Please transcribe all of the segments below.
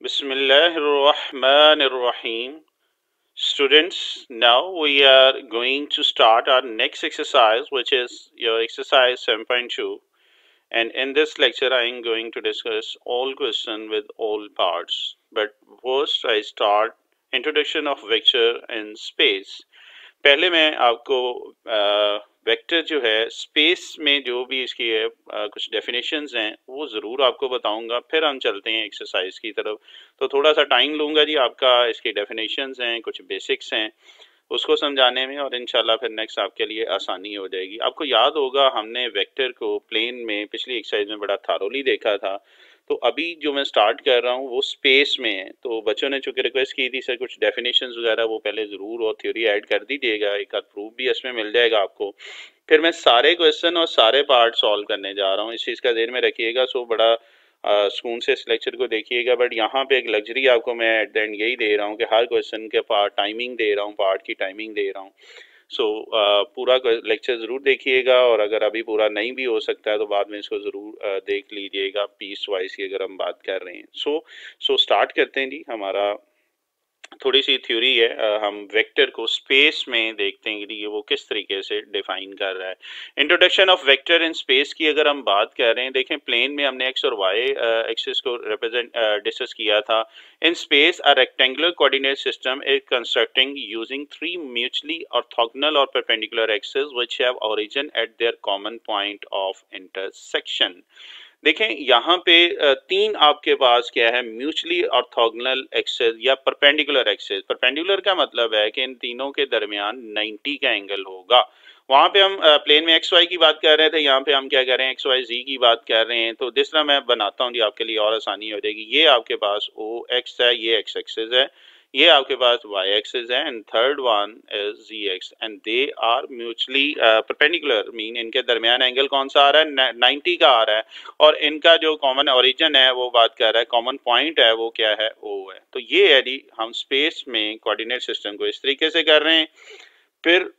Bismillahirrahmanirrahim. Students, now we are going to start our next exercise, which is your exercise 7.2. And in this lecture, I am going to discuss all questions with all parts. But first, I start introduction of vector in space. पहले मैं आपको vector जो है space में जो भी इसकी है कुछ डेफिनेशंस हैं वो ज़रूर आपको बताऊंगा, फिर हम चलते हैं एक्सरसाइज की तरफ। तो थोड़ा सा टाइम लूँगा जी आपका, इसकी डेफिनेशंस हैं, कुछ बेसिक्स हैं उसको समझाने में, और इंशाल्लाह फिर नेक्स्ट आपके लिए आसानी हो जाएगी। आपको याद होगा हमने वेक्टर को प्लेन में पिछली एक्सरसाइज में बड़ा थारोली देखा था, तो अभी जो मैं स्टार्ट कर रहा हूँ वो स्पेस में है। तो बच्चों ने चूंकि रिक्वेस्ट की थी सर कुछ डेफिनेशंस वगैरह वो पहले ज़रूर और थ्योरी ऐड कर दीजिएगा, एक आध प्रूफ भी इसमें मिल जाएगा आपको। फिर मैं सारे क्वेश्चन और सारे पार्ट सॉल्व करने जा रहा हूँ, इस चीज़ का ध्यान में रखिएगा। सो बड़ा सुकून से इस लेक्चर को देखिएगा। बट यहाँ पे एक लग्जरी आपको मैं एट द एंड यही दे रहा हूँ कि हर क्वेश्चन के पार्ट टाइमिंग दे रहा हूँ, पार्ट की टाइमिंग दे रहा हूँ। सो पूरा लेक्चर ज़रूर देखिएगा, और अगर अभी पूरा नहीं भी हो सकता है तो बाद में इसको ज़रूर देख लीजिएगा पीस वाइज की अगर हम बात कर रहे हैं। सो स्टार्ट करते हैं जी। हमारा थोड़ी सी थ्योरी है, हम वेक्टर को स्पेस में देखते हैं कि वो किस तरीके से डिफाइन कर रहा है। Introduction of vector in space की अगर हम बात कर रहे हैं, देखें प्लेन में हमने एक्स और वाई एक्सिस को रिप्रेजेंट डिस्कस किया था। In space a rectangular coordinate system is constructing using three mutually orthogonal और perpendicular axis which have origin at their common point of intersection. देखें यहाँ पे तीन आपके पास क्या है, म्यूचुअली ऑर्थोगोनल एक्सिस या परपेंडिकुलर एक्सिस। परपेंडिकुलर का मतलब है कि इन तीनों के दरमियान 90 का एंगल होगा। वहां पे हम प्लेन में एक्स वाई की बात कर रहे थे, यहाँ पे हम क्या कर रहे हैं, एक्स वाई जी की बात कर रहे हैं। तो जिस तरह मैं बनाता हूँ जी आपके लिए और आसानी हो जाएगी। ये आपके पास ओ एक्स है, ये एक्स एक्सिस है, ये आपके पास y एक्सिस है, and third one is z x, and they are mutually perpendicular, mean इनके दरमियान एंगल कौन सा आ रहा है, 90 का आ रहा है। और इनका जो कॉमन ओरिजिन है वो बात कर रहा है, कॉमन पॉइंट है वो क्या है, o है। तो ये है जी, हम स्पेस में कोऑर्डिनेट सिस्टम को इस तरीके से कर रहे हैं। फिर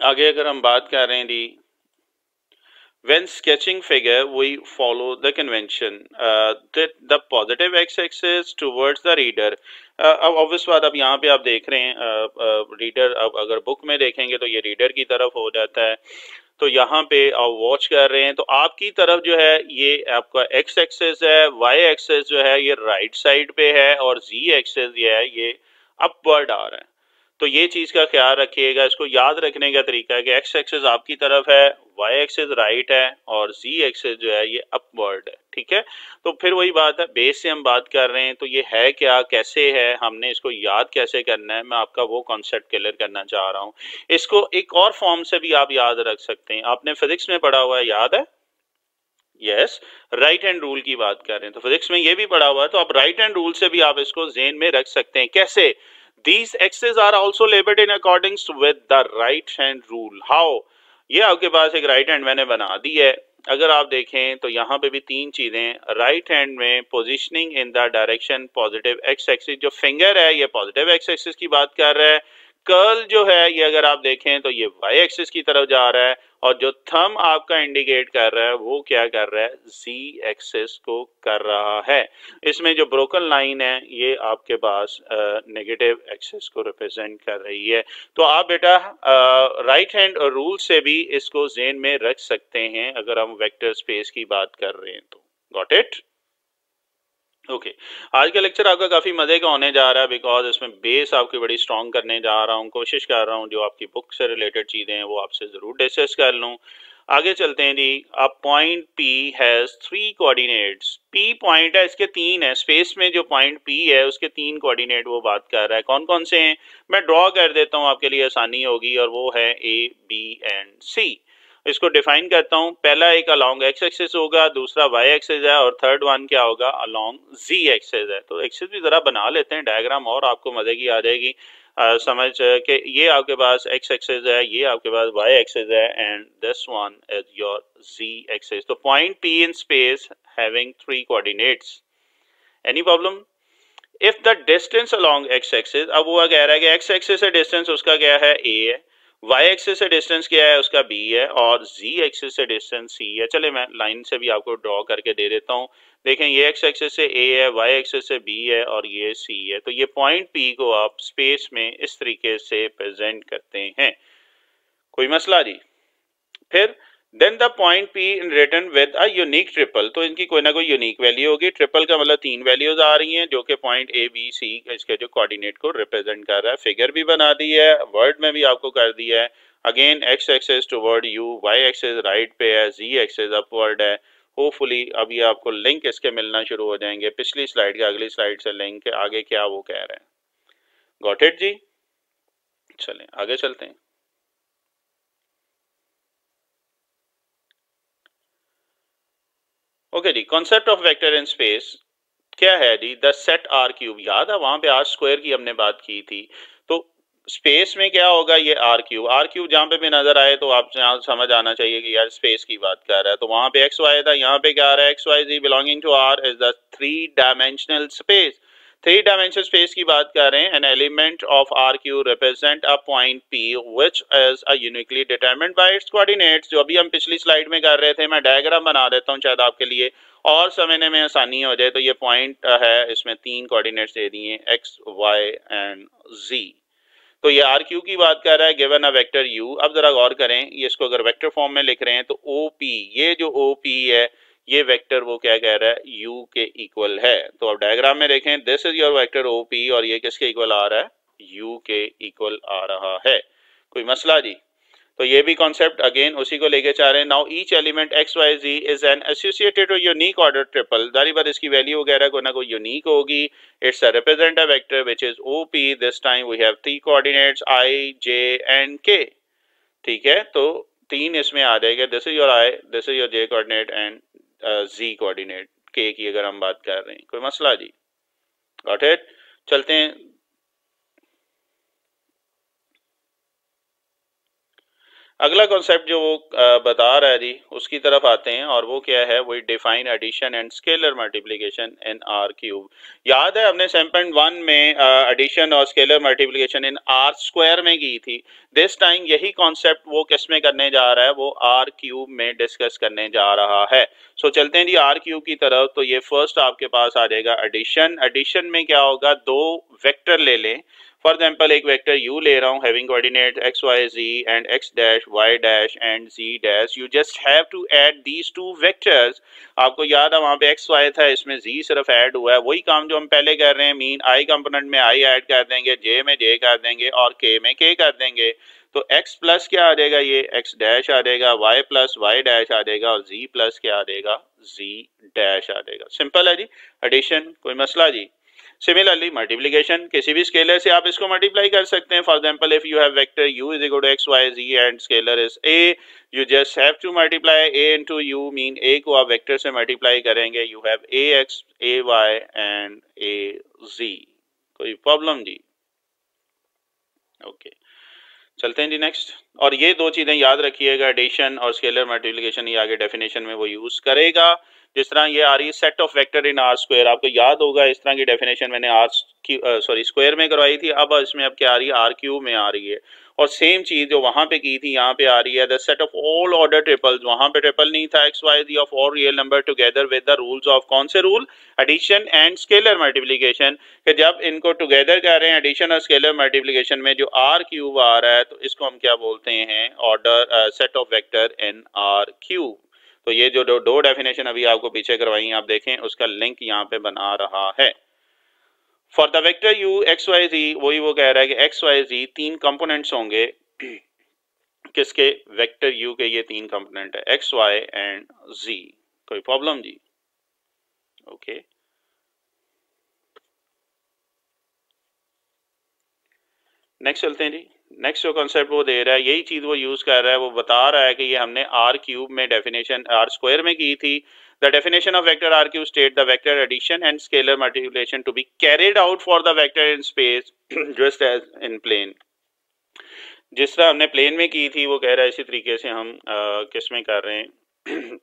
आगे अगर हम बात कर रहे हैं जी, when sketching figure we follow the convention that the positive x-axis towards the reader। अब ऑब्वियस बात, अब यहाँ पे आप देख रहे हैं रीडर, अब अगर बुक में देखेंगे तो ये रीडर की तरफ हो जाता है। तो यहाँ पे आप वॉच कर रहे हैं तो आपकी तरफ जो है ये आपका एक्स एक्सेस है, वाई एक्सेस जो है ये राइट साइड पे है, और जी एक्सेस जो है ये अपवर्ड आ रहा है। तो ये चीज़ का ख्याल रखिएगा। इसको याद रखने का तरीका है कि एक्स एक्सिस आपकी तरफ है, वाई एक्सिस राइट है, और जी एक्सिस जो है ये अपवर्ड है। ठीक है, तो फिर वही बात है, बेस से हम बात कर रहे हैं तो ये है क्या, कैसे है, हमने इसको याद कैसे करना है, मैं आपका वो कॉन्सेप्ट क्लियर करना चाह रहा हूँ। इसको एक और फॉर्म से भी आप याद रख सकते हैं, आपने फिजिक्स में पढ़ा हुआ है, याद है, यस, राइट हैंड रूल की बात कर रहे हैं तो फिजिक्स में ये भी पढ़ा हुआ है। तो आप राइट हैंड रूल से भी आप इसको ज़हन में रख सकते हैं। कैसे, these axes are also labeled in accordance with the right hand rule। how, ये आपके पास एक राइट हैंड मैंने बना दी है। अगर आप देखें तो यहाँ पे भी तीन चीजें, राइट हैंड में positioning in the direction positive x axis, जो फिंगर है ये पॉजिटिव एक्स एक्सिस की बात कर रहा है। कर्ल जो है ये अगर आप देखें तो ये वाई एक्सिस की तरफ जा रहा है, और जो थंब आपका इंडिकेट कर रहा है वो क्या कर रहा है, जी एक्सिस को कर रहा है। इसमें जो ब्रोकन लाइन है ये आपके पास नेगेटिव एक्सिस को रिप्रेजेंट कर रही है। तो आप बेटा राइट हैंड रूल से भी इसको ज़हन में रख सकते हैं अगर हम वेक्टर स्पेस की बात कर रहे हैं तो। Got it, okay. आज का लेक्चर आपका काफ़ी मज़े का होने जा रहा है, बिकॉज इसमें बेस आपकी बड़ी स्ट्रॉन्ग करने जा रहा हूँ। कोशिश कर रहा हूँ जो आपकी बुक से रिलेटेड चीज़ें हैं वो आपसे ज़रूर डिस्कस कर लूँ। आगे चलते हैं जी। अब point P has three coordinates. P point है, इसके तीन है, स्पेस में जो पॉइंट P है उसके तीन कोऑर्डिनेट वो बात कर रहा है। कौन कौन से हैं, मैं ड्रॉ कर देता हूँ आपके लिए आसानी होगी, और वो है A, B एंड C। इसको डिफाइन करता हूं। पहला एक अलोंग एक्स एक्सिस होगा, दूसरा वाई एक्सिस है, और थर्ड वन क्या होगा, अलोंग जी एक्सिस है। तो एक्सिस भी जरा बना लेते हैं डायग्राम, और आपको मजे की आ जाएगी समझ कि ये आपके पास एक्स एक्सिस है, ये आपके पास वाई एक्सिस है, and this one is your z axis. तो point P in space having three coordinates. Any problem? If the distance along x axis, अब वो कह रहा है कि एक्स एक्सिस से डिस्टेंस उसका क्या है, ए है, वाई एक्सिस से डिस्टेंस क्या है उसका b है और z एक्सिस से डिस्टेंस c है। चले मैं लाइन से भी आपको ड्रॉ करके दे देता हूँ। देखें ये x एक्सिस से a है, y एक्सिस से b है और ये c है। तो ये पॉइंट p को आप स्पेस में इस तरीके से प्रेजेंट करते हैं। कोई मसला जी? फिर then the point P in return with a unique triple, तो इनकी कोई ना कोई यूनिक वैल्यू होगी। ट्रिपल का मतलब 3 वैल्यूज आ रही हैं जो कि पॉइंट ए बी सी इसके जो कोऑर्डिनेट को रिप्रेजेंट कर रहा है। फिगर भी बना दी है, वर्ड में भी आपको कर दिया है। Again x axis toward you, y axis right पे है, जी एक्सेस अपवर्ड है। होपफुली अभी आपको लिंक इसके मिलना शुरू हो जाएंगे। पिछली स्लाइड के अगली स्लाइड से लिंक आगे क्या वो कह रहे हैं। Got it ji? चलें आगे चलते हैं। Okay ji, concept of vector in space क्या है जी? द सेट आर क्यूब, याद है वहां पे आर स्क्वायर की हमने बात की थी। तो स्पेस में क्या होगा? ये आर क्यूब। आर क्यूब जहां पे भी नजर आए तो आप यहाँ समझ आना चाहिए कि यार स्पेस की बात कर रहा है। तो वहां पे एक्स वाई था, यहाँ पे क्या आ रहा है? X y z belonging to R is the three dimensional space. Three dimensional space की बात कर रहे हैं। An element of R cube represent a point P which is a uniquely determined by its coordinates. जो अभी हम पिछली slide में कर रहे थे, मैं डायग्राम बना देता हूँ शायद आपके लिए और समझने में आसानी हो जाए। तो ये पॉइंट है, इसमें 3 कोऑर्डिनेट्स दे दिए एक्स वाई एंड जी। तो ये आर क्यू की बात कर रहा है गिवन अ वेक्टर यू। अब जरा गौर करें, ये इसको अगर वेक्टर फॉर्म में लिख रहे हैं तो ओ पी, ये जो ओ पी है ये वेक्टर वो क्या कह रहा है? यू के इक्वल है। तो अब डायग्राम में देखें, this is your vector O P और ये किसके इक्वल आ रहा है? यू के इक्वल आ रहा है। कोई मसला जी? तो ये भी कॉन्सेप्ट अगेन उसी को लेके चाह रहे हैं। Now each element x y z is an associated unique order triple. जारी बात इसकी वैल्यू वगैरह को ना कोई यूनिक होगी। It's a represent a vector which is OP. This time we have 3 coordinates i j and k. ठीक है, तो 3 इसमें आ जाएगा। This is your i, this is your j coordinate and z coordinate. के की अगर हम बात कर रहे हैं, कोई मसला जी? Got it? चलते हैं। अगला कॉन्सेप्ट जो वो बता रहा है जी उसकी तरफ आते हैं और वो क्या है? वही define addition and scalar multiplication in R cube. याद है हमने सैम्पल 1 में एडिशन और scalar multiplication in R square में की थी। दिस टाइम यही कॉन्सेप्ट वो किस में करने जा रहा है? वो आर क्यूब में डिस्कस करने जा रहा है। सो चलते हैं जी आर क्यूब की तरफ। तो ये फर्स्ट आपके पास आ जाएगा एडिशन। एडिशन में क्या होगा? 2 वेक्टर ले लें। फॉर एग्जाम्पल एक वेक्टर u ले रहा हूँ having coordinate x y z and x dash y dash and z dash. You just have to add these 2 vectors. आपको याद है वहां पे एक्स वाई था, इसमें z सिर्फ ऐड हुआ है। वही काम जो हम पहले कर रहे हैं, मीन i कंपोनेंट में i ऐड कर देंगे, j में j कर देंगे और k में k कर देंगे। तो x प्लस क्या आ जाएगा? ये x डैश आ जाएगा, y प्लस y डैश आ जाएगा और z प्लस क्या आ जाएगा? z डैश आ जाएगा। सिंपल है जी एडिशन, कोई मसला जी? सिमिलरली मल्टीप्लिकेशन, किसी भी स्केलर से आप इसको मल्टीप्लाई कर सकते हैं। For example if you have vector u is equal to x y z and scalar is a, you just have to multiply a into u, mean a को आप वेक्टर से मल्टीप्लाई करेंगे, you have ax ay and az। कोई problem ji? Okay चलते हैं जी next. और ये 2 चीजें याद रखिएगा, एडिशन और स्केलर मल्टीप्लिकेशन, ये आगे डेफिनेशन में वो यूज करेगा। जिस तरह ये आ रही है set of vector in R square, आपको याद होगा इस तरह की डेफिनेशन मैंने आर सॉरी स्क्वायर में करवाई थी। अब इसमें अब क्या आ रही है? आर क्यूब में आ रही है। और सेम चीज जो वहां पे की थी यहाँ पे आ रही है। The set of all order triples, वहां पे ट्रिपल नहीं था, x y z of all real number together with the rules of कौन से rule? Addition and scalar multiplication. कि जब इनको टुगेदर कर रहे हैं एडिशन और स्केलर मल्टीप्लिकेशन में जो आर क्यूब आ रहा है तो इसको हम क्या बोलते हैं? Order set of vector in R cube. तो ये जो दो डेफिनेशन अभी आपको पीछे करवाई आप देखें, उसका लिंक यहाँ पे बना रहा है। For the vector u x y z, वही वो कह रहा है कि एक्स वाई जी 3 कंपोनेंट्स होंगे। किसके? वेक्टर यू के ये 3 कंपोनेंट है, एक्स वाई एंड जी। कोई प्रॉब्लम जी? ओके नेक्स्ट चलते हैं जी। नेक्स्ट जो कॉन्सेप्ट वो दे रहा है, यही चीज वो यूज कर रहा है। वो बता रहा है कि ये हमने आर क्यूब में डेफिनेशन आर स्क्वायर में की थी। The definition of vector R cube state the vector addition and scalar multiplication to be carried out for the vector in space just as in plane. जिस तरह हमने plane में की थी वो कह रहा है इसी तरीके से हम किस में कर रहे हैं?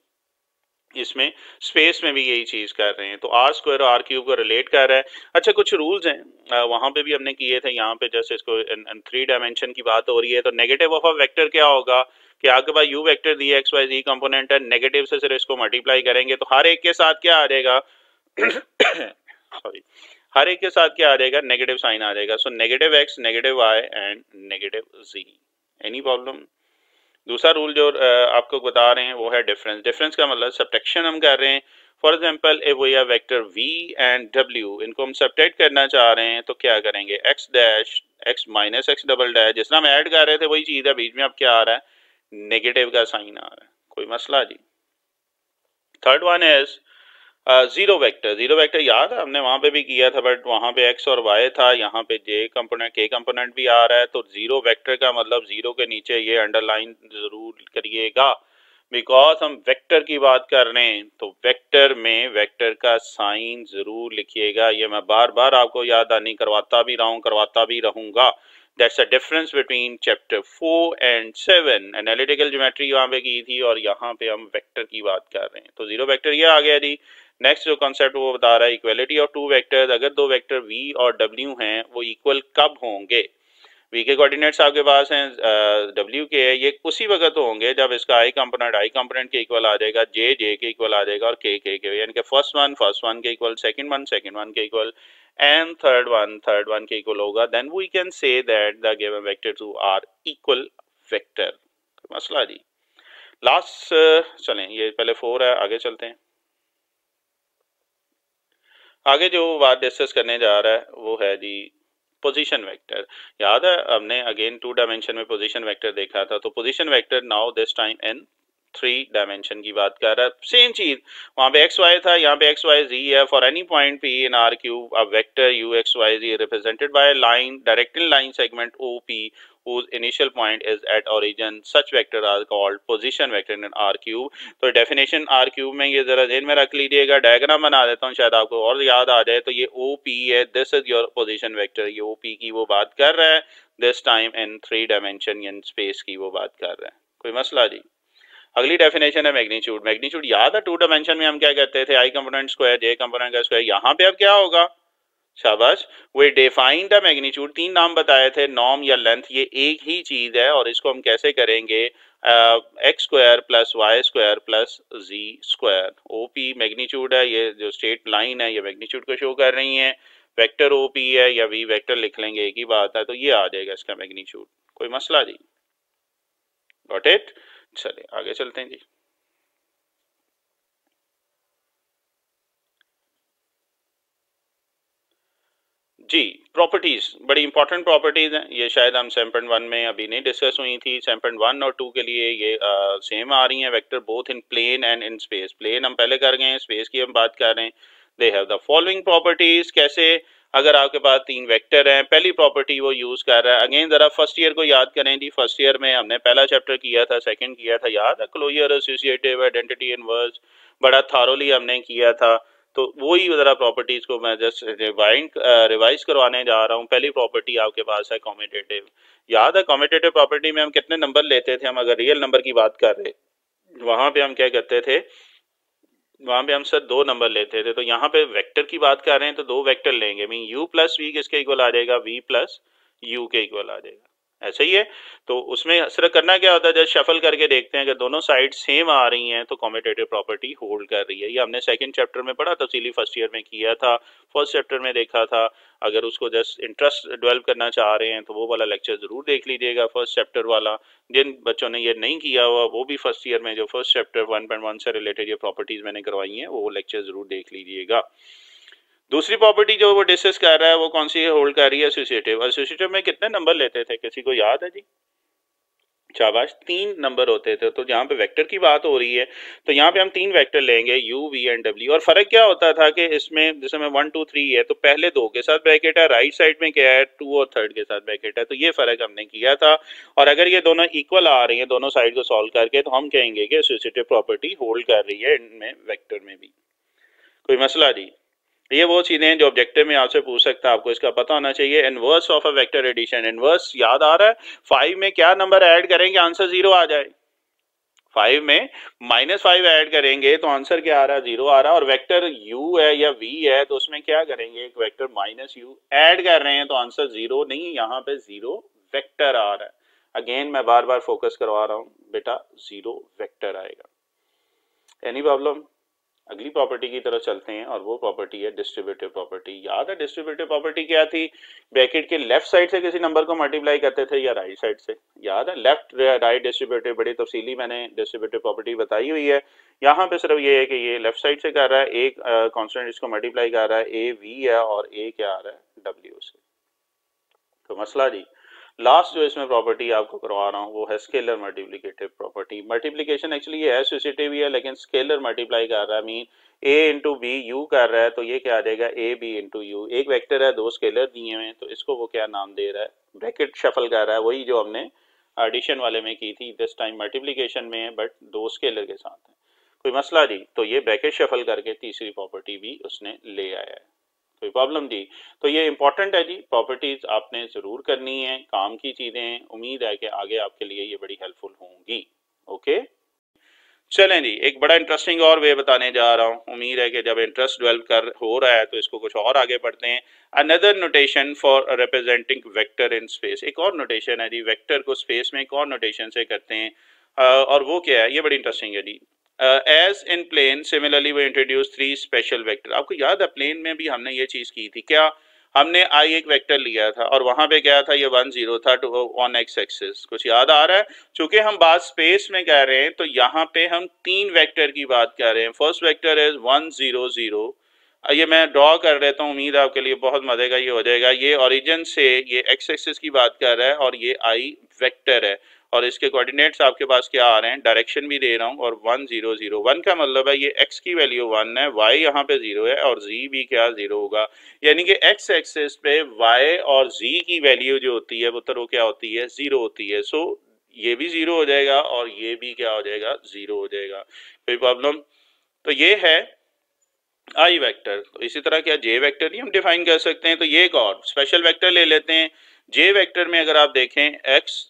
इसमें स्पेस में भी यही चीज कर रहे हैं, तो आर स्क्वायर और आर क्यूब को रिलेट कर रहा है। अच्छा, कुछ रूल्स हैं वहां पे भी हमने किए थे, यहाँ पे जैसे इसको थ्री डायमेंशन की बात हो रही है, तो नेगेटिव ऑफ अ वेक्टर क्या होगा कि आपके पास यू वेक्टर दिए एक्स वाई जी कंपोनेंट है, नेगेटिव से सिर्फ इसको मल्टीप्लाई करेंगे तो हर एक के साथ क्या आ जाएगा सॉरी, हर एक के साथ क्या आ जाएगा, नेगेटिव साइन आ जाएगा। So negative x, negative y and negative z. Any problem? दूसरा रूल जो आपको बता रहे हैं वो है डिफरेंस। डिफरेंस का मतलब सब्ट्रैक्शन हम कर रहे हैं। For example if we have vector v and w, इनको हम सब्ट्रैक्ट करना चाह रहे हैं तो क्या करेंगे, x dash x minus x double dash, जिस तरह हम ऐड कर रहे थे वही चीज है, बीच में अब क्या आ रहा है, नेगेटिव का साइन आ रहा है। कोई मसला जी? Third one is zero vector. Zero vector याद है हमने वहां पे भी किया था, बट वहां पे x और y था, यहाँ पे j कंपोनेंट k कंपोनेंट भी आ रहा है। तो जीरो वेक्टर का मतलब जीरो के नीचे ये अंडरलाइन जरूर करिएगा, बिकॉज हम वेक्टर की बात कर रहे हैं, तो वेक्टर में वेक्टर का साइन जरूर लिखिएगा। ये मैं बार बार आपको याद आनी करवाता भी रहा हूँ, करवाता भी रहूंगा। That's a difference between chapter 4 and 7। Analytical geometry वहां पे की थी और यहाँ पे हम वेक्टर की बात कर रहे हैं। तो जीरो वेक्टर ये आ गया जी। नेक्स्ट जो कॉन्सेप्ट वो बता रहा है इक्वलिटी ऑफ टू वेक्टर्स। अगर दो वेक्टर v और w हैं वो इक्वल कब होंगे? v के कोऑर्डिनेट्स आपके पास हैं, w के है, ये उसी वक्त होंगे जब इसका i कंपोनेंट के इक्वल आ जाएगा, j के इक्वल आ जाएगा और k के, यानी कि फर्स्ट वन के इक्वल, सेकंड वन के इक्वल एंड थर्ड वन के इक्वल होगा। Then we can say that the given vector two are equal vector. मसला जी। लास्ट चलें, ये पहले 4 है, आगे चलते हैं। आगे जो बात डिस्कस करने जा रहा है वो है जी पोजीशन वेक्टर। याद है हमने अगेन टू डायमेंशन में पोजीशन वेक्टर देखा था, तो position vector now this time in three dimension की बात कर रहा है। सेम चीज, वहां पे एक्स वाई था, यहाँ पे एक्स वाई जी है। For any point P in R cube a vector u x y z represented by line directing line segment O P whose initial point is at origin, such vector are called position vector in R cube। तो definition R cube में ये जरा ध्यान में रख लीजिएगा, diagram बना देता हूँ शायद आपको और याद आ जाए। तो ये OP है, this is your position vector, ये OP की वो बात कर रहा है, this time in three dimension in space की वो बात कर रहा है। कोई मसला जी? अगली डेफिनेशन है मैग्नीट्यूड। मैग्नीट्यूड याद है टू डायमेंशन में हम क्या कहते थे, आई कंपोनेंट स्क्वायर जे कंपोनेंट का स्क्वायर। यहाँ पे अब क्या होगा, शाबाश, वे डिफाइन द मैग्नीट्यूड, तीन नाम बताए थे, नॉर्म या लेंथ, ये एक ही चीज है और इसको हम कैसे करेंगे, x square plus Y square plus z square. OP magnitude है, ये जो स्ट्रेट लाइन है ये मैग्नीट्यूड को शो कर रही है। वेक्टर ओपी है या वी वेक्टर लिख लेंगे, एक ही बात है, तो ये आ जाएगा इसका मैग्नीट्यूड। कोई मसला जी? Got it? चलिए आगे चलते हैं जी। जी, प्रॉपर्टीज बड़ी इंपॉर्टेंट प्रॉपर्टीज हैं, ये शायद हम सैम्पल 1 में अभी नहीं डिस्कस हुई थी। सैम्पल 1 और 2 के लिए ये सेम आ रही हैं vector both in plane and in space. Plane हम पहले कर गए हैं, स्पेस की हम बात कर रहे हैं। They have the following properties. कैसे? अगर आपके पास तीन वेक्टर हैं, पहली प्रॉपर्टी वो यूज कर रहा है। अगेन जरा फर्स्ट ईयर को याद करें जी, फर्स्ट ईयर में हमने पहला चैप्टर किया था, सेकंड किया था, याद है, क्लोजर, एसोसिएटिव, आइडेंटिटी, इनवर्स, बड़ा थारोली हमने किया था। तो वही जरा प्रॉपर्टीज को मैं जस्ट रिवाइज करवाने जा रहा हूँ। पहली प्रॉपर्टी आपके पास है कॉम्यूटेटिव। याद है कॉम्यूटेटिव प्रॉपर्टी में हम कितने नंबर लेते थे, हम अगर रियल नंबर की बात कर रहे वहां पे हम क्या करते थे, वहां पे हम सर 2 नंबर लेते थे। तो यहाँ पे वेक्टर की बात कर रहे हैं तो 2 वेक्टर लेंगे, मीन u प्लस वी किसके इक्वल आ जाएगा, v प्लस u के इक्वल आ जाएगा। ऐसा ही है। तो उसमें सिर्फ करना क्या होता है, जब शफल करके देखते हैं कि दोनों साइड सेम आ रही हैं तो कॉम्यूटेटिव प्रॉपर्टी होल्ड कर रही है। ये हमने सेकंड चैप्टर में बड़ा तफसीली फर्स्ट ईयर में किया था, फर्स्ट चैप्टर में देखा था। अगर उसको जस्ट इंटरेस्ट डेवलप करना चाह रहे हैं तो वो वाला लेक्चर जरूर देख लीजिएगा, फर्स्ट चैप्टर वाला। जिन बच्चों ने ये नहीं किया हुआ वो भी फर्स्ट ईयर में जो फर्स्ट चैप्टर 1.1 से रिलेटेड ये प्रॉपर्टीज मैंने करवाई हैं वो लेक्चर जरूर देख लीजिएगा। दूसरी प्रॉपर्टी जो वो डिस्कस कर रहा है वो कौन सी होल्ड कर रही है, एसोसिएटिव। एसोसिएटिव में कितने नंबर लेते थे, किसी को याद है जी? शाबाश, 3 नंबर होते थे। तो यहाँ पे वेक्टर की बात हो रही है तो यहाँ पे हम 3 वेक्टर लेंगे, u v एंड w। और फर्क क्या होता था कि इसमें जैसे में 1 2 3 है तो पहले 2 के साथ ब्रैकेट है, राइट साइड में क्या है, 2 और थर्ड के साथ ब्रैकेट है। तो ये फर्क हमने किया था। और अगर ये दोनों इक्वल आ रही है दोनों साइड को सॉल्व करके तो हम कहेंगे कि एसोसिएटिव प्रॉपर्टी होल्ड कर रही है इनमें, वेक्टर में भी। कोई मसला जी? ये वो चीजें जो ऑब्जेक्टिव में आपसे पूछ सकता है, आपको इसका पता होना चाहिए। Inverse of a vector addition, inverse याद आ रहा है, 5 में क्या नंबर ऐड करेंगे आंसर 0 आ जाए, 5 में -5 ऐड करेंगे तो आंसर क्या आ रहा है, 0 आ रहा है। और वेक्टर u है या v है तो उसमें क्या करेंगे, एक वेक्टर -u ऐड कर रहे हैं तो आंसर 0 नहीं, यहाँ पे 0 वेक्टर आ रहा है। अगेन मैं बार बार फोकस करवा रहा हूँ बेटा, 0 वेक्टर आएगा। Any problem? अगली प्रॉपर्टी की तरफ चलते हैं और वो प्रॉपर्टी है डिस्ट्रीब्यूटिव प्रॉपर्टी। याद है डिस्ट्रीब्यूटिव प्रॉपर्टी क्या थी? ब्रैकेट के लेफ्ट साइड से किसी नंबर को मल्टीप्लाई करते थे या राइट साइड से? याद है, लेफ्ट राइट डिस्ट्रीब्यूटिव, बड़ी तफसीली मैंने डिस्ट्रीब्यूटिव प्रॉपर्टी बताई हुई है। यहाँ पे सिर्फ ये है कि ये लेफ्ट साइड से कर रहा है, एक कांस्टेंट इसको मल्टीप्लाई कर रहा है, ए वी है और ए क्या आ रहा है, डब्ल्यू से। तो मसला जी, लास्ट जो इसमें प्रॉपर्टी आपको करवा रहा हूँ वो है scalar multiplicative property. Multiplication actually ये एसोसिएटिव ही है, लेकिन स्केलर मल्टीप्लाई कर रहा है, mean a into b u कर रहा है, तो ये क्या आ जाएगा, ए बी इंटू यू। एक वेक्टर है, दो स्केलर दिए हुए हैं, तो इसको वो क्या नाम दे रहा है, ब्रैकेट शफल कर रहा है, वही जो हमने एडिशन वाले में की थी, दिस टाइम मल्टीप्लिकेशन में है बट दो स्केलर के साथ है। कोई मसला जी? तो ये ब्रैकेट शफल करके तीसरी प्रॉपर्टी भी उसने ले आया है। कोई प्रॉब्लम जी? तो ये इंपॉर्टेंट है जी, प्रॉपर्टीज आपने जरूर करनी है, काम की चीजें, उम्मीद है कि आगे आपके लिए ये बड़ी हेल्पफुल होंगी। ओके, चलें जी, एक बड़ा इंटरेस्टिंग और वे बताने जा रहा हूँ। उम्मीद है कि जब इंटरेस्ट डेवलप कर हो रहा है तो इसको कुछ और आगे बढ़ते हैं। Another notation for representing vector in space, एक और नोटेशन है जी, वेक्टर को स्पेस में एक और नोटेशन से करते हैं। और वो क्या है, ये बड़ी इंटरेस्टिंग है जी। एज इन प्लेन सिमिलरली वो इंट्रोड्यूस थ्री स्पेशल वेक्टर। आपको याद है प्लेन में भी हमने ये चीज की थी क्या? हमने आई एक वेक्टर लिया था और वहां पे क्या था, ये 1 0 था टू ऑन एक्स एक्सिस। कुछ याद आ रहा है? चूंकि हम बात स्पेस में कह रहे हैं तो यहाँ पे हम तीन वेक्टर की बात कर रहे हैं। First vector is 1 0 0। ये मैं ड्रॉ कर लेता हूँ, उम्मीद है आपके लिए बहुत मजे का ये हो जाएगा। ये ओरिजिन से ये एक्स एक्सिस की बात कर रहा है और ये आई वेक्टर है और इसके कोऑर्डिनेट्स आपके पास क्या आ रहे हैं, डायरेक्शन भी दे रहा हूँ। और 1 0 0 1 का मतलब है ये x की वैल्यू 1 है, y यहाँ पे 0 है और z भी क्या 0 होगा। यानी कि x एक्सिस पे y और z की वैल्यू जो होती है वो क्या होती है, 0 होती है। सो ये भी 0 हो जाएगा और ये भी क्या हो जाएगा, 0 हो जाएगा। कोई प्रॉब्लम? तो ये है आई वेक्टर। तो इसी तरह क्या जे वेक्टर ही हम डिफाइन कर सकते हैं। तो ये एक और स्पेशल वेक्टर ले लेते हैं। जे वेक्टर में अगर आप देखें एक्स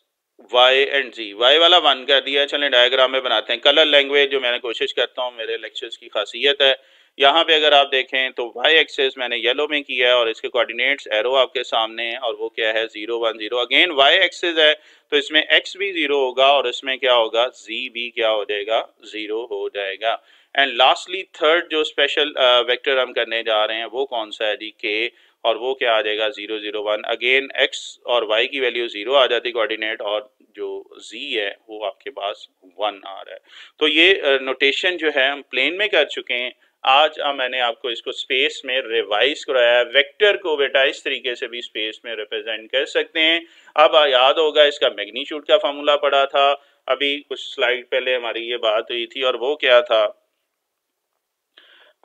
वाई एंड जी, वाई वाला 1 कर दिया है। चलें डायग्राम में बनाते हैं। कलर लैंग्वेज जो मैंने कोशिश करता हूँ, मेरे लेक्चर्स की खासियत है। यहाँ पे अगर आप देखें तो वाई एक्सेस मैंने येलो में किया है और इसके कोऑर्डिनेट्स एरो आपके सामने है और वो क्या है, 0 1 0। अगेन वाई एक्सेस है तो इसमें एक्स भी 0 होगा और इसमें क्या होगा, जी भी क्या हो जाएगा, 0 हो जाएगा। एंड लास्टली थर्ड जो स्पेशल वेक्टर हम करने जा रहे हैं वो कौन सा है जी, के, और वो क्या आ जाएगा, 0 0 1। अगेन एक्स और वाई की वैल्यू 0 आ जाती कोऑर्डिनेट और जो z है वो आपके पास 1 आ रहा है। तो ये नोटेशन जो है हम प्लेन में कर चुके हैं। आज मैंने आपको इसको स्पेस में रिवाइज कराया है। वेक्टर को बेटा इस तरीके से भी स्पेस में रिप्रेजेंट कर सकते हैं। अब याद होगा इसका मैग्नीट्यूड का फॉर्मूला पढ़ा था अभी कुछ स्लाइड पहले हमारी ये बात हुई थी, और वो क्या था,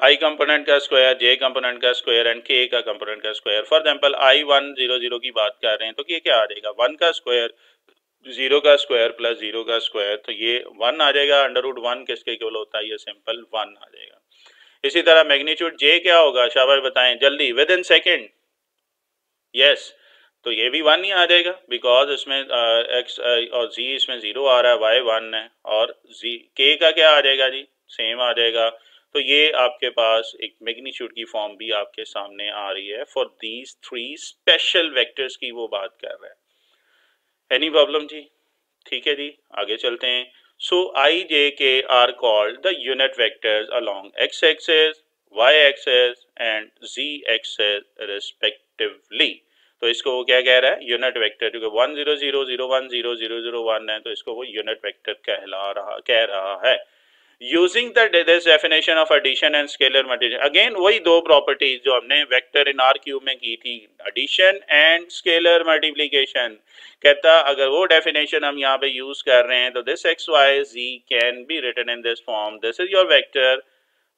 आई कंपोनेंट का स्क्वायर, जे कंपोनेंट का स्क्वायर एंड के का कंपोनेंट का स्क्वायर। फॉर एग्जांपल I1 0 0 की बात कर रहे हैं तो ये क्या आ जाएगा, 1 का स्क्वायर, 0 का स्क्वायर प्लस 0 का स्क्वायर, तो ये 1 आ जाएगा। √1 किसके इक्वल होता है, ये सिंपल 1 आ जाएगा। इसी तरह मैग्नीट्यूड जे क्या होगा, शाबाश बताएं जल्दी, विद इन सेकेंड। यस, तो ये भी 1 ही आ जाएगा बिकॉज इसमें एक्स और जी इसमें 0 आ रहा है, वाई 1 है और जी के का क्या आ जाएगा जी, सेम आ जाएगा। तो ये आपके पास एक मैग्नीट्यूड की फॉर्म भी आपके सामने आ रही है for these three special vectors की वो बात कर रहा है। एनी प्रॉब्लम जी? ठीक है जी, आगे चलते हैं। सो i j k are called the unit vectors along x axis, y axis and z axis respectively. तो इसको वो क्या कह रहा है, यूनिट वेक्टर, क्योंकि 1 0 0 0 1 0 0 0 1 है तो इसको वो यूनिट वेक्टर कह रहा है। Using this definition of addition and scalar multiplication, again वही दो प्रॉपर्टीज जो हमने वेक्टर इन आर क्यूब में की थी, एडिशन एंड स्केलर मल्टीप्लिकेशन। कहता अगर वो डेफिनेशन हम यहाँ पे यूज कर रहे हैं तो this x y z can be written in this form, this is your vector.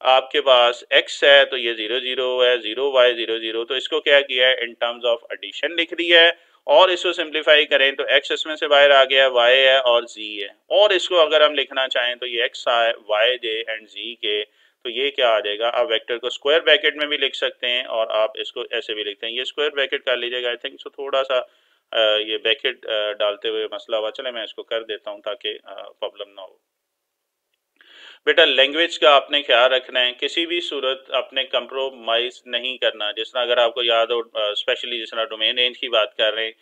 आपके पास x है तो ये 0 0 है, 0 y 0 0, तो इसको क्या किया है, इन टर्म्स ऑफ एडिशन लिख दिया है। और इसको सिंप्लीफाई करें तो x इसमें से बाहर आ गया, y है और z है। और इसको अगर हम लिखना चाहें तो ये x है, y j एंड z के, तो ये क्या आ जाएगा। आप वेक्टर को स्क्वायर ब्रैकेट में भी लिख सकते हैं और आप इसको ऐसे भी लिखते हैं, ये स्क्वायर ब्रैकेट कर लीजिएगा। आई थिंक सो थोड़ा सा ये ब्रैकेट डालते हुए मसला हुआ, चले मैं इसको कर देता हूँ ताकि प्रॉब्लम ना हो। बेटा लैंग्वेज का आपने ख्याल रखना है, किसी भी सूरत आपने कंप्रोमाइज नहीं करना। जिस तरह अगर आपको याद हो, स्पेशली जिस तरह डोमेन रेंज की बात कर रहे हैं,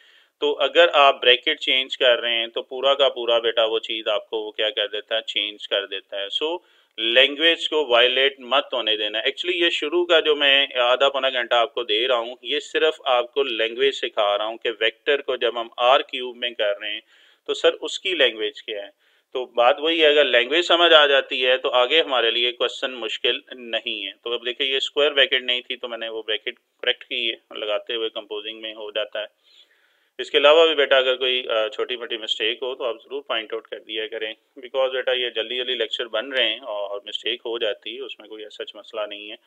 तो अगर आप ब्रैकेट चेंज कर रहे हैं तो पूरा का पूरा बेटा वो चीज़ आपको वो क्या कर देता है, चेंज कर देता है। सो लैंग्वेज को वायलेट मत होने देना। एक्चुअली ये शुरू का जो मैं आधा पौना घंटा आपको दे रहा हूँ, ये सिर्फ आपको लैंग्वेज सिखा रहा हूँ कि वेक्टर को जब हम आर क्यूब में कर रहे हैं तो सर उसकी लैंग्वेज क्या है। तो बात वही है, अगर लैंग्वेज समझ आ जाती है तो आगे हमारे लिए क्वेश्चन मुश्किल नहीं है। तो अब देखिए ये स्क्वायर ब्रैकेट नहीं थी तो मैंने वो ब्रैकेट करेक्ट की है, लगाते हुए कंपोजिंग में हो जाता है। इसके अलावा भी बेटा अगर कोई छोटी मोटी मिस्टेक हो तो आप ज़रूर पॉइंट आउट कर दिया करें, बिकॉज बेटा ये जल्दी जल्दी लेक्चर बन रहे हैं और मिस्टेक हो जाती है, उसमें कोई ऐसा मसला नहीं है।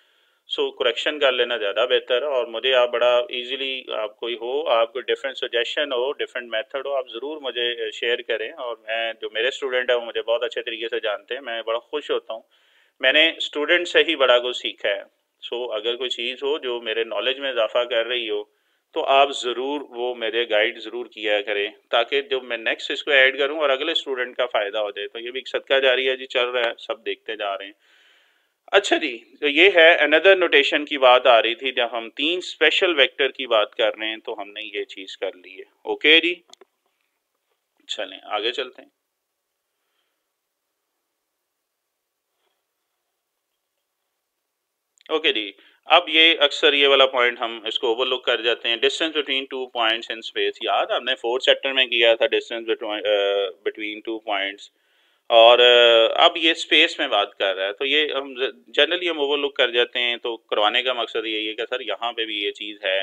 सो करेक्शन कर लेना ज़्यादा बेहतर है। और मुझे आप बड़ा इजीली, आप कोई हो, आपको डिफरेंट सजेशन हो, डिफरेंट मेथड हो, आप ज़रूर मुझे शेयर करें। और मैं, जो मेरे स्टूडेंट हैं वो मुझे बहुत अच्छे तरीके से जानते हैं, मैं बड़ा खुश होता हूँ, मैंने स्टूडेंट से ही बड़ा कुछ सीखा है। सो अगर कोई चीज़ हो जो मेरे नॉलेज में इजाफा कर रही हो तो आप ज़रूर वो मेरे गाइड ज़रूर किया करें, ताकि जब मैं नेक्स्ट इसको ऐड करूं और अगले स्टूडेंट का फ़ायदा हो जाए। तो ये भी एक सदका जारी है जी, चल रहा है, सब देखते जा रहे हैं। अच्छा जी, तो ये है अनदर नोटेशन की बात आ रही थी, जब हम तीन स्पेशल वेक्टर की बात कर रहे हैं तो हमने ये चीज़ कर ली है। ओके जी, चलें आगे चलते हैं। ओके जी, अब ये अक्सर ये वाला पॉइंट हम इसको ओवरलुक कर जाते हैं, distance between two points in space. याद हमने फोर्थ चैप्टर में किया था डिस्टेंस बिटवीन टू पॉइंट्स। और अब ये स्पेस में बात कर रहा है, तो ये हम जनरली हम ओवरलुक कर जाते हैं। तो करवाने का मकसद यही है कि सर यहाँ पे भी ये चीज़ है।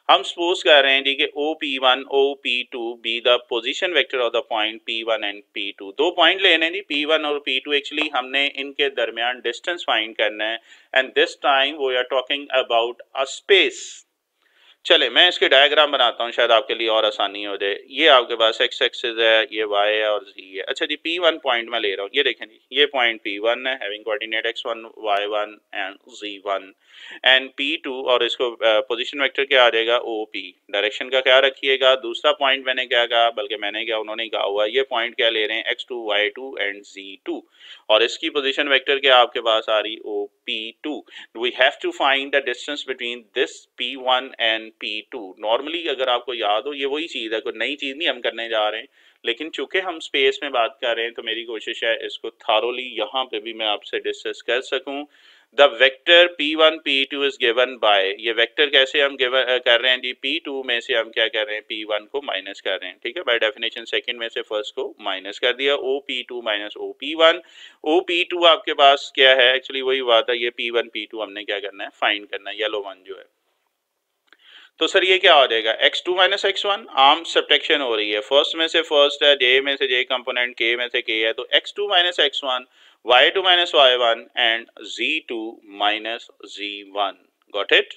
हम सपोज कर रहे हैं जी कि OP1 OP2 be the position vector of the point P1 and P2। दो पॉइंट लेने जी, P1 और P2। एक्चुअली हमने इनके दरमियान डिस्टेंस फाइंड करना है, and this time we are talking about a space. चले मैं इसके डायग्राम बनाता हूँ, शायद आपके लिए और आसानी हो जाए। ये आपके पास एक्स एक्सिस है, ये वाई है और जी है। अच्छा जी, P1 पॉइंट मैं ले रहा हूँ, ये देखें जी, ये पॉइंट P1 है, having coordinate x1 y1 and z1, and P2, और इसको पोजीशन वेक्टर क्या आ जाएगा, OP। डायरेक्शन का क्या रखिएगा। दूसरा पॉइंट मैंने क्या कहा, बल्कि मैंने क्या, उन्होंने कहा हुआ, ये पॉइंट क्या ले रहे हैं, x2 y2 एंड z2, और इसकी पोजीशन वेक्टर क्या आपके पास आ रही, OP2। we have to find the distance between this P1 and P2। Normally अगर आपको याद हो, ये वही चीज़ है, कोई नई चीज़ नहीं हम करने जा रहे हैं, लेकिन चूंकि हम स्पेस में बात कर रहे हैं तो मेरी कोशिश है इसको थारोली यहाँ पे भी मैं आपसे डिस्कस कर सकूं। The vector P1 P2 is given by, ये वेक्टर कैसे हम गिवन कर रहे हैं जी, P2 में से हम क्या कर रहे हैं, P1 को माइनस कर रहे हैं। ठीक है, बाय डेफिनेशन सेकंड में से फर्स्ट को माइनस कर दिया, OP2 माइनस OP1। OP2 आपके पास क्या है, एक्चुअली वही बात है, ये P1 P2 हमने क्या करना है, फाइंड करना है, येलो वन जो है। तो सर ये क्या हो जाएगा, x2 minus x1, arm subtraction हो रही है, फर्स्ट में से फर्स्ट है, j में से j कंपोनेंट, k में से k है, तो x2 minus x1, y2 minus y1 and z2 minus z1। Got it.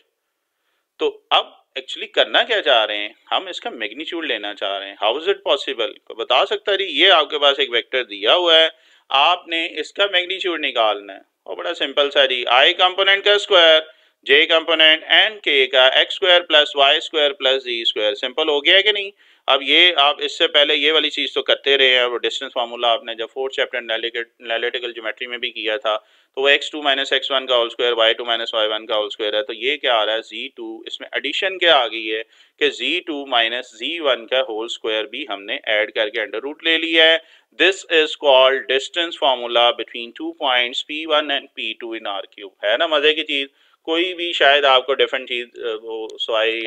तो अब एक्चुअली करना क्या चाह रहे हैं, हम इसका मैग्नीट्यूड लेना चाह रहे हैं। हाउ इज इट पॉसिबल, बता सकता है, ये आपके पास एक वेक्टर दिया हुआ है, आपने इसका मैग्नीट्यूड निकालना है। और बड़ा सिंपल सा जी, आई कंपोनेंट का square, j component and k का x square plus Y square plus z square. Simple हो गया है कि नहीं। अब ये आप इससे पहले ये वाली चीज़ तो करते रहे हैं, वो डिस्टेंस फार्मूला आपने जब फोर्थ चैप्टर एनालिटिकल ज्योमेट्री में भी किया था, तो वो x2 माइनस x1 का whole square, y2 minus y1 का होल स्क्वायर है। तो ये क्या आ रहा है, z2, इसमें एडिशन क्या आ गई है कि z2 माइनस z1 का होल स्क्वायर भी हमने ऐड करके अंडर रूट ले लिया है। This is called distance formula between two points P1 and P2 in R cube. है ना मजे की चीज। कोई भी शायद आपको डिफरेंट चीज वो स्वाई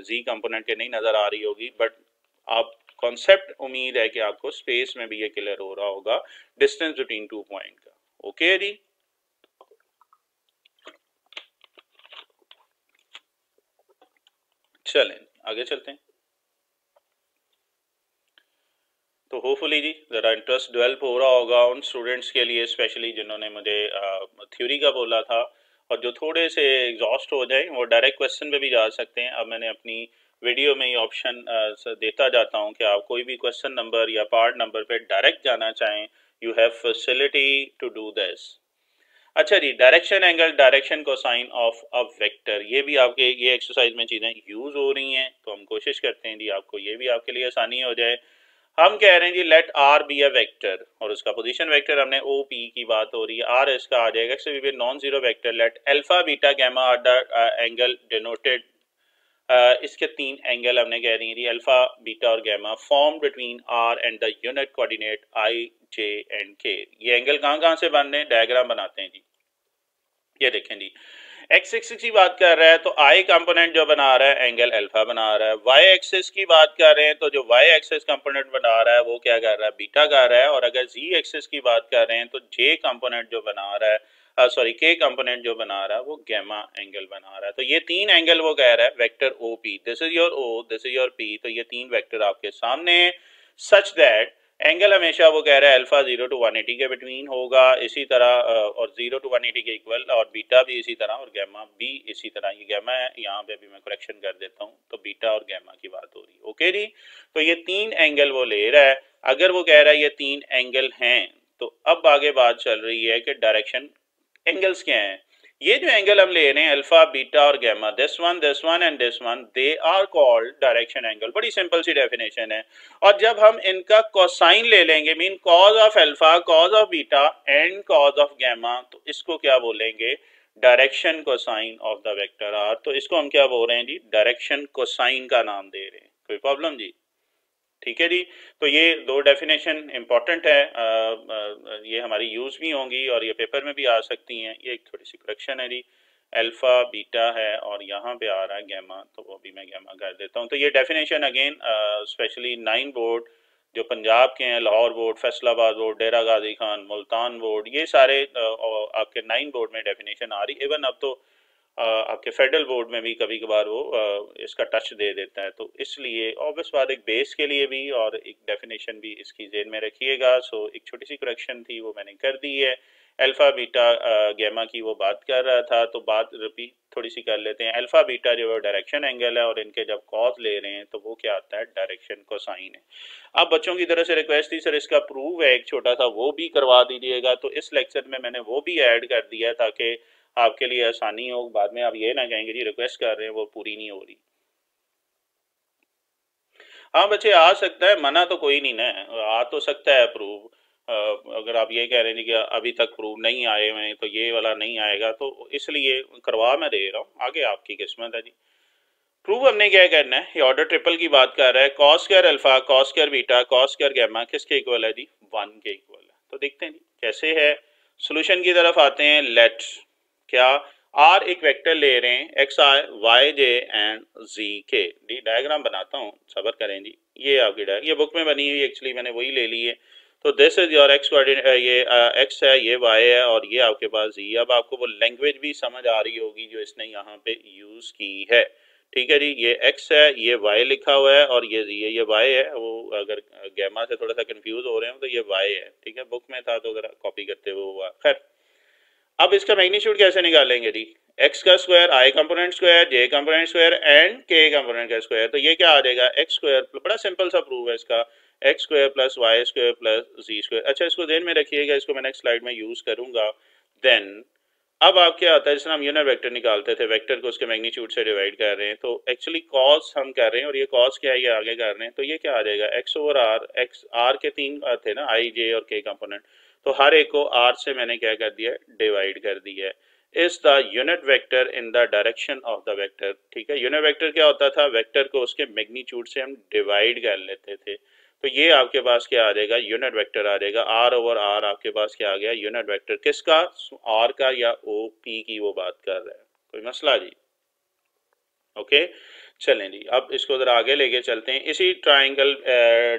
जी कंपोनेंट के नहीं नजर आ रही होगी, बट आप कॉन्सेप्ट उम्मीद है कि आपको स्पेस में भी ये क्लियर हो रहा होगा, डिस्टेंस बिटवीन टू पॉइंट का। ओके जी, चलें आगे चलते हैं। तो होपफुली जी ज़रा इंटरेस्ट डेवलप हो रहा होगा उन स्टूडेंट्स के लिए, स्पेशली जिन्होंने मुझे थ्योरी का बोला था, और जो थोड़े से एग्जॉस्ट हो जाए वो डायरेक्ट क्वेश्चन पे भी जा सकते हैं। अब मैंने अपनी वीडियो में ये ऑप्शन देता जाता हूँ कि आप कोई भी क्वेश्चन नंबर या पार्ट नंबर पे डायरेक्ट जाना चाहें, you have facility to do this. अच्छा जी, direction angle, direction cosine of a vector, ये भी आपके ये एक्सरसाइज में चीज़ें यूज़ हो रही हैं, तो हम कोशिश करते हैं जी आपको ये भी आपके लिए आसानी हो जाए। हम कह रहे हैं जी let r be a vector और उसका पोजीशन वेक्टर हमने ओ पी की बात हो रही है, आर इसका आ जाएगा x v non zero vector let alpha beta gamma are the angle denoted. इसके तीन एंगल हमने कह रही है जी अल्फा बीटा और gamma form between R and the unit coordinate i j and k. ये एंगल कहाँ कहाँ से बन रहे हैं, डायग्राम बनाते हैं जी। ये देखें जी एक्स एक्सिस की बात कर रहा है तो आई कंपोनेंट जो बना रहा है एंगल अल्फा बना रहा है, वाई एक्सिस की बात कर रहे हैं तो जो वाई एक्सिस कंपोनेंट बना रहा है वो क्या कर रहा है, बीटा कर रहा है। और अगर जी एक्सिस की बात कर रहे हैं तो जे कंपोनेंट जो बना रहा है सॉरी के कंपोनेंट जो बना रहा है वो गैमा एंगल बना रहा है। तो ये तीन एंगल वो कह रहा है vector O P, this is your O, this is your P, तो ये तीन वेक्टर आपके सामने सच दैट एंगल हमेशा वो कह रहा है अल्फा 0 to 180 के बिटवीन होगा, इसी तरह और 0 to 180 के इक्वल, और बीटा भी इसी तरह और गैमा भी इसी तरह। ये गैमा है यहाँ पे भी मैं करेक्शन कर देता हूँ, तो बीटा और गैमा की बात हो रही है। ओके जी, तो ये तीन एंगल वो ले रहा है। अगर वो कह रहा है ये तीन एंगल हैं तो अब आगे बात चल रही है कि डायरेक्शन एंगल्स क्या हैं। ये जो एंगल हम ले रहे हैं अल्फा बीटा और gamma, this one and this one, they are called direction angle. बड़ी सिंपल सी डेफिनेशन है। और जब हम इनका कोसाइन ले लेंगे mean cos of alpha, cos of beta and cos of gamma, तो इसको क्या बोलेंगे, direction cosine of the vector R. तो इसको हम क्या बोल रहे हैं जी, डायरेक्शन कोसाइन का नाम दे रहे हैं। कोई प्रॉब्लम जी, ठीक है जी। तो ये दो डेफिनेशन इंपॉर्टेंट है, ये हमारी यूज भी होंगी और ये पेपर में भी आ सकती हैं। ये एक थोड़ी सी करेक्शन है जी, अल्फा बीटा है और यहाँ पे आ रहा है गैमा, तो वो भी मैं गैमा कर देता हूँ। तो ये डेफिनेशन अगेन स्पेशली 9 बोर्ड जो पंजाब के हैं, लाहौर बोर्ड, फैसलाबाद बोर्ड, डेरा गाजी खान, मुल्तान बोर्ड, ये सारे आपके 9 बोर्ड में डेफिनेशन आ रही। इवन अब तो आपके फेडरल बोर्ड में भी कभी कभार वो इसका टच दे देता है। तो इसलिए ऑब्वियस बात एक बेस के लिए भी और एक डेफिनेशन भी इसकी जेन में रखिएगा। सो एक छोटी सी करेक्शन थी वो मैंने कर दी है। अल्फा बीटा गैमा की वो बात कर रहा था, तो बात रिपीट थोड़ी सी कर लेते हैं। अल्फा बीटा जो है डायरेक्शन एंगल है और इनके जब कॉज ले रहे हैं तो वो क्या आता है, डायरेक्शन कोसाइन है। अब बच्चों की तरफ से रिक्वेस्ट थी सर इसका प्रूव है एक छोटा सा, वो भी करवा दीजिएगा। तो इस लेक्चर में मैंने वो भी ऐड कर दिया ताकि आपके लिए आसानी हो, बाद में आप ये ना कहेंगे जी रिक्वेस्ट कर रहे हैं वो पूरी नहीं हो रही। हाँ बच्चे आ सकता है, मना तो कोई नहीं ना, आ तो सकता है प्रूव। अगर आप ये कह रहे हैं कि अभी तक प्रूव नहीं आए हुए तो ये वाला नहीं आएगा, तो इसलिए करवा मैं दे रहा हूँ, आगे आपकी किस्मत है जी। प्रूव हमने क्या करना है, ये ऑर्डर ट्रिपल की बात कर रहा है, cos square alpha, cos square beta, cos square gamma किसके इक्वल है जी, 1 के इक्वल है। तो देखते हैं जी कैसे है। सोल्यूशन की तरफ आते हैं। लेट क्या आर एक वेक्टर ले रहे हैं x i y j and z k. The diagram बनाता हूँ, सबर करें जी। ये आपकी ये बुक में बनी हुई, एक्चुअली मैंने वही ले ली है। तो this is your x coordinate, ये एक्स है, ये वाई है और ये आपके पास जी। अब आपको वो लैंग्वेज भी समझ आ रही होगी जो इसने यहाँ पे यूज की है। ठीक है जी, ये x है, ये y लिखा हुआ है और ये z है, ये y है। वो अगर गैमा से थोड़ा सा कंफ्यूज हो रहे हो तो ये y है, ठीक है, बुक में था तो अगर कॉपी करते हुए हुआ। खैर अब इसका मैग्नीट्यूड कैसे निकालेंगे जी, x का square, i component square, j component square and k component का स्क्वायर। तो ये क्या आ जाएगा, x स्क्वायर, बड़ा सिंपल सा प्रूफ है इसका, x square plus Y square plus z square. अच्छा इसको ध्यान में रखिएगा, इसको मैं नेक्स्ट स्लाइड में यूज करूंगा। देन अब आप क्या आता है, जैसे हम यूनिट वेक्टर निकालते थे, वेक्टर को उसके मैग्नीट्यूड से डिवाइड कर रहे हैं, तो एक्चुअली कॉस हम कर रहे हैं और ये कॉस क्या है ये आगे कर रहे हैं। तो ये क्या आ जाएगा, x over R, x R के तीन थे ना, आई जे और के कंपोनेंट, तो हर एक को आर से मैंने क्या कर दिया, डिवाइड कर दिया है। Is the unit vector in the direction of the vector. ठीक है, यूनिट वेक्टर क्या होता था, वेक्टर को उसके मैग्नीट्यूड से हम डिवाइड कर लेते थे। तो ये आपके पास क्या आ जाएगा, यूनिट वेक्टर आ जाएगा। आर ओवर आर आपके पास क्या आ गया, यूनिट वेक्टर। किसका, आर का या ओ पी की वो बात कर रहा है, कोई मसला जी। ओके चलें जी, अब इसको जरा आगे लेके चलते हैं। इसी ट्राइंगल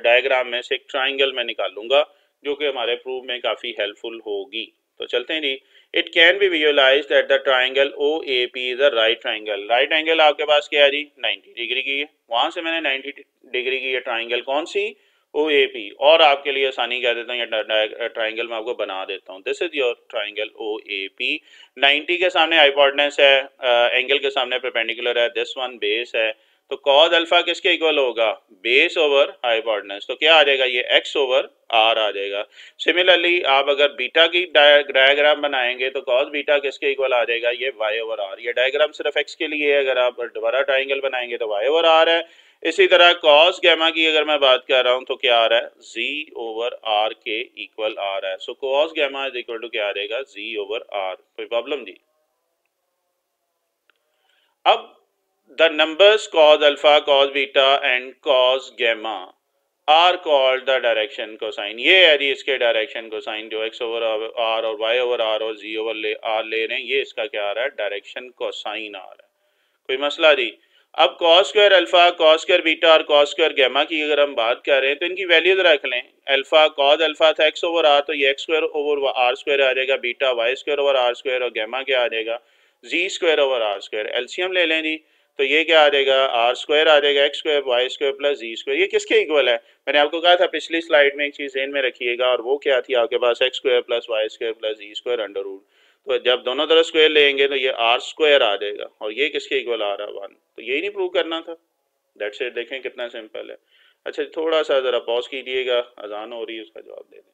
डायग्राम में से एक ट्राइंगल मैं निकालूंगा जो कि हमारे प्रूफ में काफ़ी हेल्पफुल होगी। तो चलते हैं जी। It can be visualize that the triangle O A P is a right triangle. Right angle आपके पास क्या है जी, 90 डिग्री की है। वहां से मैंने 90 डिग्री की ये ट्राइंगल कौन सी, ओ ए पी। और आपके लिए आसानी कर देता हूँ, या ट्राइंगल मैं आपको बना देता हूँ। This is your triangle O A P. 90 के सामने हाइपोटेनस है, एंगल के सामने परपेंडिकुलर है, दिस वन बेस है। तो कॉज अल्फा किसके इक्वल होगा, बेस ओवर हाइपोटेनस। तो क्या आ जाएगा, ये एक्स ओवर आर आ जाएगा। सिमिलरली आप अगर बीटा की डायग्राम बनाएंगे तो कॉज बीटा किसके इक्वल आ जाएगा, ये वाई ओवर आर। ये डायग्राम सिर्फ एक्स के लिए है, अगर आप दोबारा ट्राइंगल बनाएंगे तो वाई ओवर आर है। इसी तरह कॉस गैमा की अगर मैं बात कर रहा हूं तो क्या आ रहा है, जी ओवर आर के इक्वल आ रहा है। So cos gamma is equal to क्या आ रहेगा, जी ओवर आर। कोई प्रॉब्लम जी? अब the numbers cos alpha, cos beta and cos gamma are called the direction cosine. ये है जी इसके डायरेक्शन कोसाइन, जो एक्स ओवर आर और वाई ओवर आर और जी ओवर आर ले रहे हैं, ये इसका क्या आ रहा है, डायरेक्शन कोसाइन आ रहा है। कोई मसला जी? अब cos square alpha, cos square beta और कॉस स्क्वायर गैमा की अगर हम बात कर रहे हैं तो इनकी वैल्यूज रख लें। अल्फा कॉस अल्फा था एक्स ओवर आर, तो ये x square over r square आ जाएगा। Beta y square over r square, और गैमा क्या आ जाएगा, z square over r square. LCM ले लें जी, तो ये क्या आ जाएगा, आर स्क्वायर आ जाएगा x square Y square plus z square. ये किसके इक्वल है? मैंने आपको कहा था पिछली स्लाइड में एक चीज ध्यान में रखिएगा, और वो क्या थी आपके पास, x square plus Y square plus z square under root. तो जब दोनों तरफ स्क्वायर लेंगे तो ये आर स्क्वायर आ जाएगा, और ये किसके इक्वल आ रहा है, वन। तो यही नहीं प्रूव करना था। That's it. देखें कितना सिंपल है। अच्छा थोड़ा सा जरा पॉज कीजिएगा, अजान हो रही है, उसका जवाब दे दें।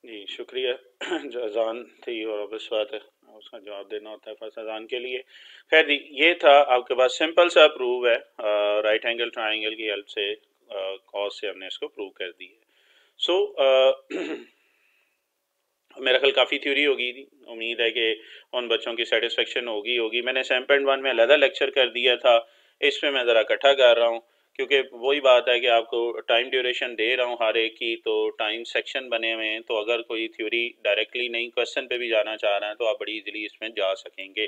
जी शुक्रिया। जो अजान थी और अब इस बात है उसका जवाब देना होता है फर्स्ट अजान के लिए। खैर जी, ये था आपके पास सिंपल सा प्रूव है, राइट एंगल ट्राइंगल की हेल्प से, कॉस से हमने इसको प्रूव कर दी है। सो मेरा ख्याल काफ़ी थ्योरी होगी थी, उम्मीद है कि उन बच्चों की सेटिस्फेक्शन होगी। मैंने सैम वन में अलग लेक्चर कर दिया था, इसमें मैं ज़रा इकट्ठा कर रहा हूँ, क्योंकि वही बात है कि आपको टाइम ड्यूरेशन दे रहा हूँ हर एक की, तो टाइम सेक्शन बने हुए हैं, तो अगर कोई थ्योरी डायरेक्टली नहीं क्वेश्चन पे भी जाना चाह रहे हैं तो आप बड़ी इजीली इसमें जा सकेंगे।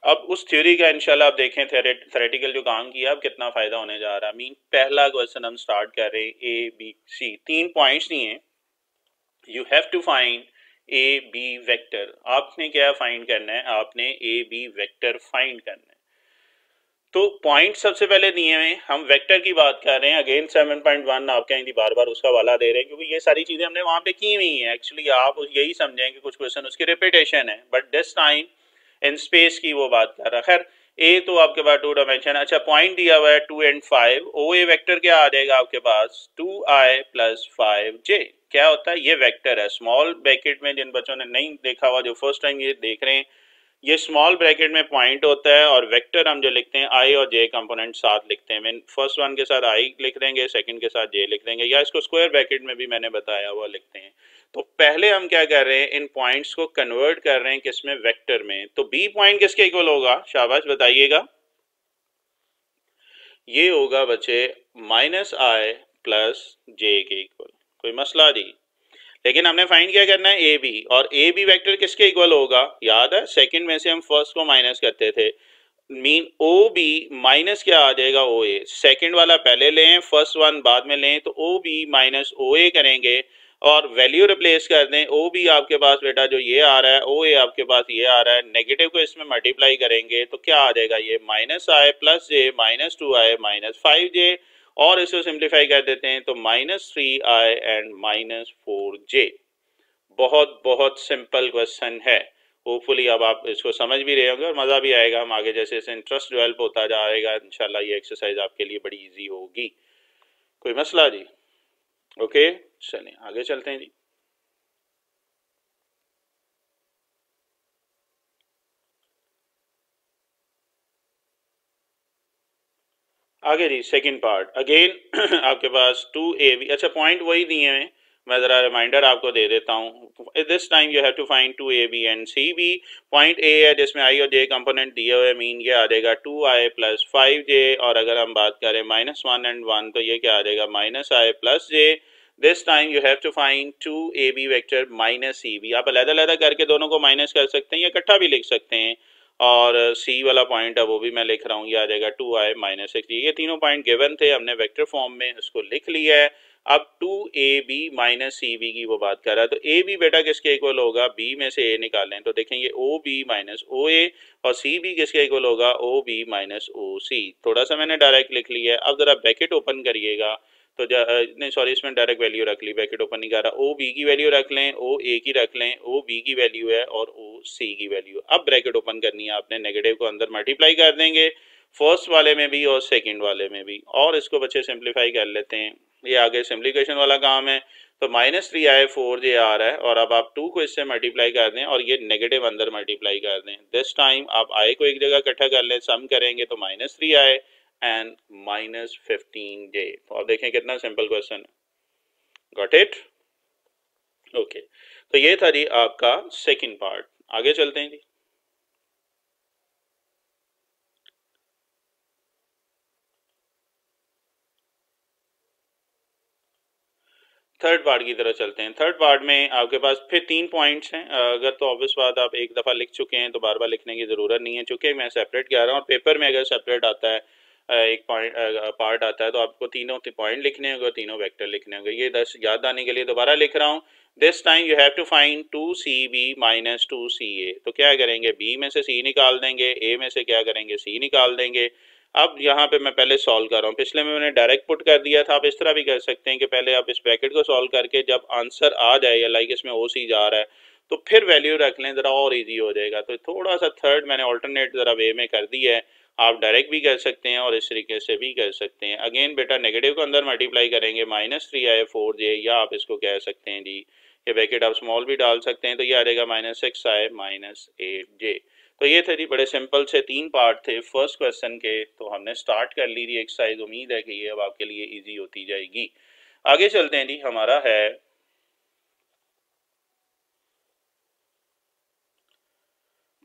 अब उस थ्योरी का इंशाल्लाह आप देखें, थेरेटिकल जो काम किया अब कितना फ़ायदा होने जा रहा है। मीन पहला क्वेश्चन हम स्टार्ट कर रहे हैं, ए बी सी, 3 पॉइंट्स नहीं है, you have to find A B vector. आपने क्या फाइंड करना है, आपने ए बी वेक्टर फाइंड करना है। तो पॉइंट सबसे पहले दिए हुए, हम वेक्टर की बात कर रहे हैं। अगेन 7.1 आपके यहाँ बार बार उसका वाला दे रहे हैं, क्योंकि ये सारी चीजें हमने वहां पे की हुई हैं। एक्चुअली आप यही समझें कि कुछ क्वेश्चन उसकी रिपीटेशन है, but this time in space की वो बात कर रहा है। खैर ए तो आपके पास 2 डायमेंशन। अच्छा पॉइंट दिया हुआ है 2 एंड 5, ओ ए वेक्टर क्या आ जाएगा आपके पास, 2i प्लस 5j। क्या होता है, ये वेक्टर है। स्मॉल ब्रैकेट में जिन बच्चों ने नहीं देखा हुआ, जो फर्स्ट टाइम ये देख रहे हैं, ये स्मॉल ब्रैकेट में पॉइंट होता है, और वेक्टर हम जो लिखते हैं आई और जे कंपोनेंट साथ लिखते हैं। मैं फर्स्ट वन के साथ आई लिख देंगे, सेकंड के साथ जे लिख देंगे, या इसको स्क्वायर ब्रैकेट में भी मैंने बताया हुआ लिखते हैं। तो पहले हम क्या कर रहे हैं, इन पॉइंट्स को कन्वर्ट कर रहे हैं किसमें, वेक्टर में। तो बी पॉइंट किसके इक्वल होगा, शाबाश बताइएगा। ये होगा बच्चे माइनस आई प्लस जे के इक्वल। कोई मसला नहीं। लेकिन हमने फाइंड क्या करना है, ए बी, और ए बी वेक्टर किसके इक्वल होगा, याद है सेकंड में से हम फर्स्ट को माइनस करते थे। मीन ओ बी माइनस क्या आ जाएगा, ओ ए। सेकेंड वाला पहले लें, फर्स्ट वन बाद में लें, तो ओ बी माइनस ओ ए करेंगे, और वैल्यू रिप्लेस कर दें। ओ बी आपके पास बेटा जो ये आ रहा है, ओ ए आपके पास ये आ रहा है, नेगेटिव को इसमें मल्टीप्लाई करेंगे तो क्या आ जाएगा, ये माइनस आई प्लस जे माइनस 2i माइनस 5j, और इसको सिंप्लीफाई कर देते हैं तो minus 3i and minus 4j। बहुत बहुत सिंपल क्वेश्चन है। होपफुली अब आप इसको समझ भी रहे होंगे और मज़ा भी आएगा। हम आगे जैसे जैसे इंटरेस्ट डेवलप होता जाएगा इंशाल्लाह ये एक्सरसाइज आपके लिए बड़ी इजी होगी। कोई मसला जी? ओके चलिए आगे चलते हैं जी। आगे जी सेकंड पार्ट अगेन आपके पास 2ab। अच्छा पॉइंट वही दिए हैं, मैं ज़रा रिमाइंडर आपको दे देता हूँ। This time you have to find 2ab and C B. Point A है जिसमें आई और जे कंपोनेंट दिए हुए, मीन ये आ जाएगा 2i प्लस 5j, और अगर हम बात करें -1 एंड 1 तो ये क्या आ जाएगा, -i plus j। This time you have to find 2ab vector minus C B. आप अलग अलग करके दोनों को माइनस कर सकते हैं या इकट्ठा भी लिख सकते हैं। और सी वाला पॉइंट है वो भी मैं लिख रहा हूँ, ये आ जाएगा 2i माइनस एक्स जी। ये तीनों पॉइंट गिवन थे, हमने वेक्टर फॉर्म में उसको लिख लिया है। अब 2ab माइनस सी बी की वो बात कर रहा है, तो ए बी बेटा किसके इक्वल होगा, बी में से ए निकालें तो देखेंगे ओ बी माइनस ओ ए, और सी बी किसके इक्वल होगा, ओ बी माइनस ओ सी। थोड़ा सा मैंने डायरेक्ट लिख लिया है। अब जरा ब्रैकेट ओपन करिएगा तो नहीं सॉरी, इसमें डायरेक्ट वैल्यू रख ली, ब्रैकेट ओपन नहीं कर रहा। ओ बी की वैल्यू रख लें, ओ ए की रख लें, ओ बी की वैल्यू है और ओ सी की वैल्यू। अब ब्रैकेट ओपन करनी है आपने, नेगेटिव को अंदर मल्टीप्लाई कर देंगे, फर्स्ट वाले में भी और सेकंड वाले में भी, और इसको बच्चे सिंप्लीफाई कर लेते हैं। ये आगे सिंप्लीफिकेशन वाला काम है। तो -3i4j आ रहा है, और अब आप 2 को इससे मल्टीप्लाई कर दें और ये नेगेटिव अंदर मल्टीप्लाई कर दें। दिस टाइम आप i को एक जगह इकट्ठा कर लें, सम करेंगे तो -3i एंड -15j। तो आप देखें कितना सिंपल क्वेश्चन है। Got it? ओके, तो ये था जी आपका सेकंड पार्ट। आगे चलते हैं जी। थर्ड पार्ट की तरफ चलते हैं। थर्ड पार्ट में आपके पास फिर 3 पॉइंट्स हैं। अगर तो ऑब्वियस बात, आप एक दफ़ा लिख चुके हैं तो बार बार लिखने की ज़रूरत नहीं है, चूँकि मैं सेपरेट कह रहा हूँ। और पेपर में अगर सेपरेट आता है, एक पॉइंट पार्ट आता है, तो आपको तीनों पॉइंट लिखने होंगे, तीनों वेक्टर लिखने होंगे। ये दस याद आने के लिए दोबारा लिख रहा हूँ। This time you have to find 2cb minus 2ca। तो क्या करेंगे, b में से c निकाल देंगे, a में से क्या करेंगे, c निकाल देंगे। अब यहाँ पे मैं पहले सॉल्व कर रहा हूँ, पिछले में मैंने डायरेक्ट पुट कर दिया था। आप इस तरह भी कर सकते हैं कि पहले आप इस ब्रैकेट को सॉल्व करके जब आंसर आ जाए, या लाइक इसमें ओ सी जा रहा है, तो फिर वैल्यू रख लें, ज़रा और इजी हो जाएगा। तो थोड़ा सा थर्ड मैंने ऑल्टरनेट ज़रा वे में कर दिया है। आप डायरेक्ट भी कर सकते हैं और इस तरीके से भी कर सकते हैं। अगेन बेटा नेगेटिव को अंदर मल्टीप्लाई करेंगे, -3i4j, या आप इसको कह सकते हैं जी, ये ब्रैकेट आप स्मॉल भी डाल सकते हैं, तो ये आ जाएगा -6i माइनस 8j। तो ये थे जी बड़े सिंपल से 3 पार्ट थे फर्स्ट क्वेश्चन के। तो हमने स्टार्ट कर ली थी एक्सरसाइज, उम्मीद है कि ये अब आपके लिए इजी होती जाएगी। आगे चलते हैं जी, हमारा है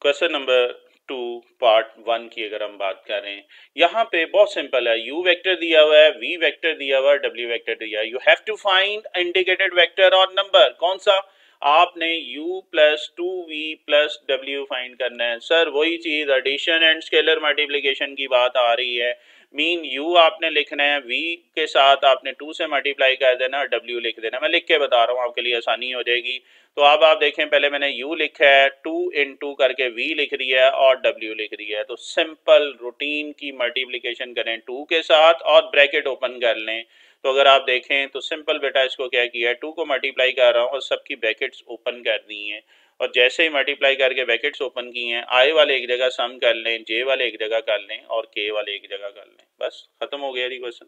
क्वेश्चन नंबर 2 पार्ट 1 की। अगर हम बात करें, यहाँ पे बहुत सिंपल है। u वेक्टर दिया हुआ है, v वेक्टर दिया हुआ है, w वेक्टर दिया है। You have to find indicated vector और नंबर। कौन सा? आपने u plus 2v plus w find करना है। सर वही चीज, एडिशन एंड स्केलर मल्टीप्लिकेशन की बात आ रही है। मीन u आपने लिखना है, v के साथ आपने 2 से मल्टीप्लाई कर देना और w लिख देना। मैं लिख के बता रहा हूँ, आपके लिए आसानी हो जाएगी। तो अब आप देखें, पहले मैंने u लिखा है, 2 इंटू करके v लिख दिया है और w लिख दिया है। तो सिंपल रूटीन की मल्टीप्लिकेशन करें 2 के साथ और ब्रैकेट ओपन कर लें। तो अगर आप देखें तो सिंपल बेटा इसको क्या किया है, 2 को मल्टीप्लाई कर रहा हूँ और सबकी ब्रैकेट्स ओपन कर दी हैं। और जैसे ही मल्टीप्लाई करके ब्रैकेट्स ओपन की हैं, i वाले एक जगह सम कर लें, j वाले एक जगह कर लें और k वाले एक जगह कर लें। बस खत्म हो गया जी क्वेश्चन।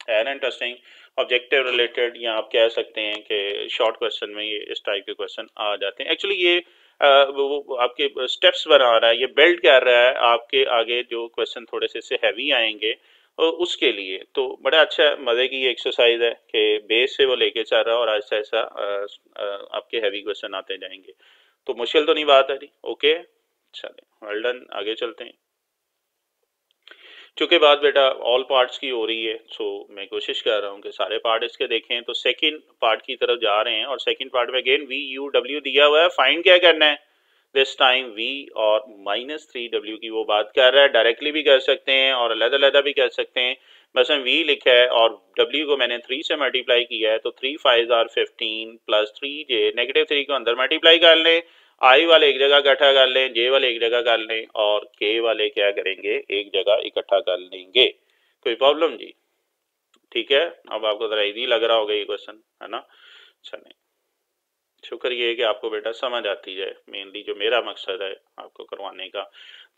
है ना इंटरेस्टिंग? ऑब्जेक्टिव रिलेटेड, या आप कह सकते हैं कि शॉर्ट क्वेश्चन में ये इस टाइप के क्वेश्चन आ जाते हैं। एक्चुअली ये वो आपके स्टेप्स बना रहा है, ये बिल्ड कर रहा है आपके आगे जो क्वेश्चन थोड़े से इससे हैवी आएंगे और उसके लिए। तो बड़ा अच्छा मज़े की एक्सरसाइज है कि बेस से वो लेके चल रहा है और ऐसा ऐसा आपके हैवी क्वेश्चन आते जाएंगे। तो मुश्किल तो नहीं बात है जी। ओके, चलें, वेल डन। आगे चलते हैं। चूंकि बात बेटा ऑल पार्ट्स की हो रही है, सो मैं कोशिश कर रहा हूँ कि सारे पार्ट इसके देखें। तो सेकंड पार्ट की तरफ जा रहे हैं, और सेकंड पार्ट में अगेन वी यू डब्ल्यू दिया हुआ है। फाइंड क्या करना है दिस टाइम, v और -3w की वो बात कर रहा है। डायरेक्टली भी कर सकते हैं और अलग-अलग भी कर सकते हैं। बस हम v लिखा है और w को मैंने 3 से मल्टीप्लाई किया है, तो 3 5 आर 15 प्लस 3j, -3 को अंदर मल्टीप्लाई कर लें, i वाले एक जगह इकट्ठा कर लें, j वाले एक जगह कर लें और k वाले क्या करेंगे, एक जगह इकट्ठा कर लेंगे। कोई प्रॉब्लम जी? ठीक है, अब आपको जरा इजी लग रहा होगा ये क्वेश्चन, है ना? चलें, शुक्र ये है कि आपको बेटा समझ आती जाए, मेनली जो मेरा मकसद है आपको करवाने का।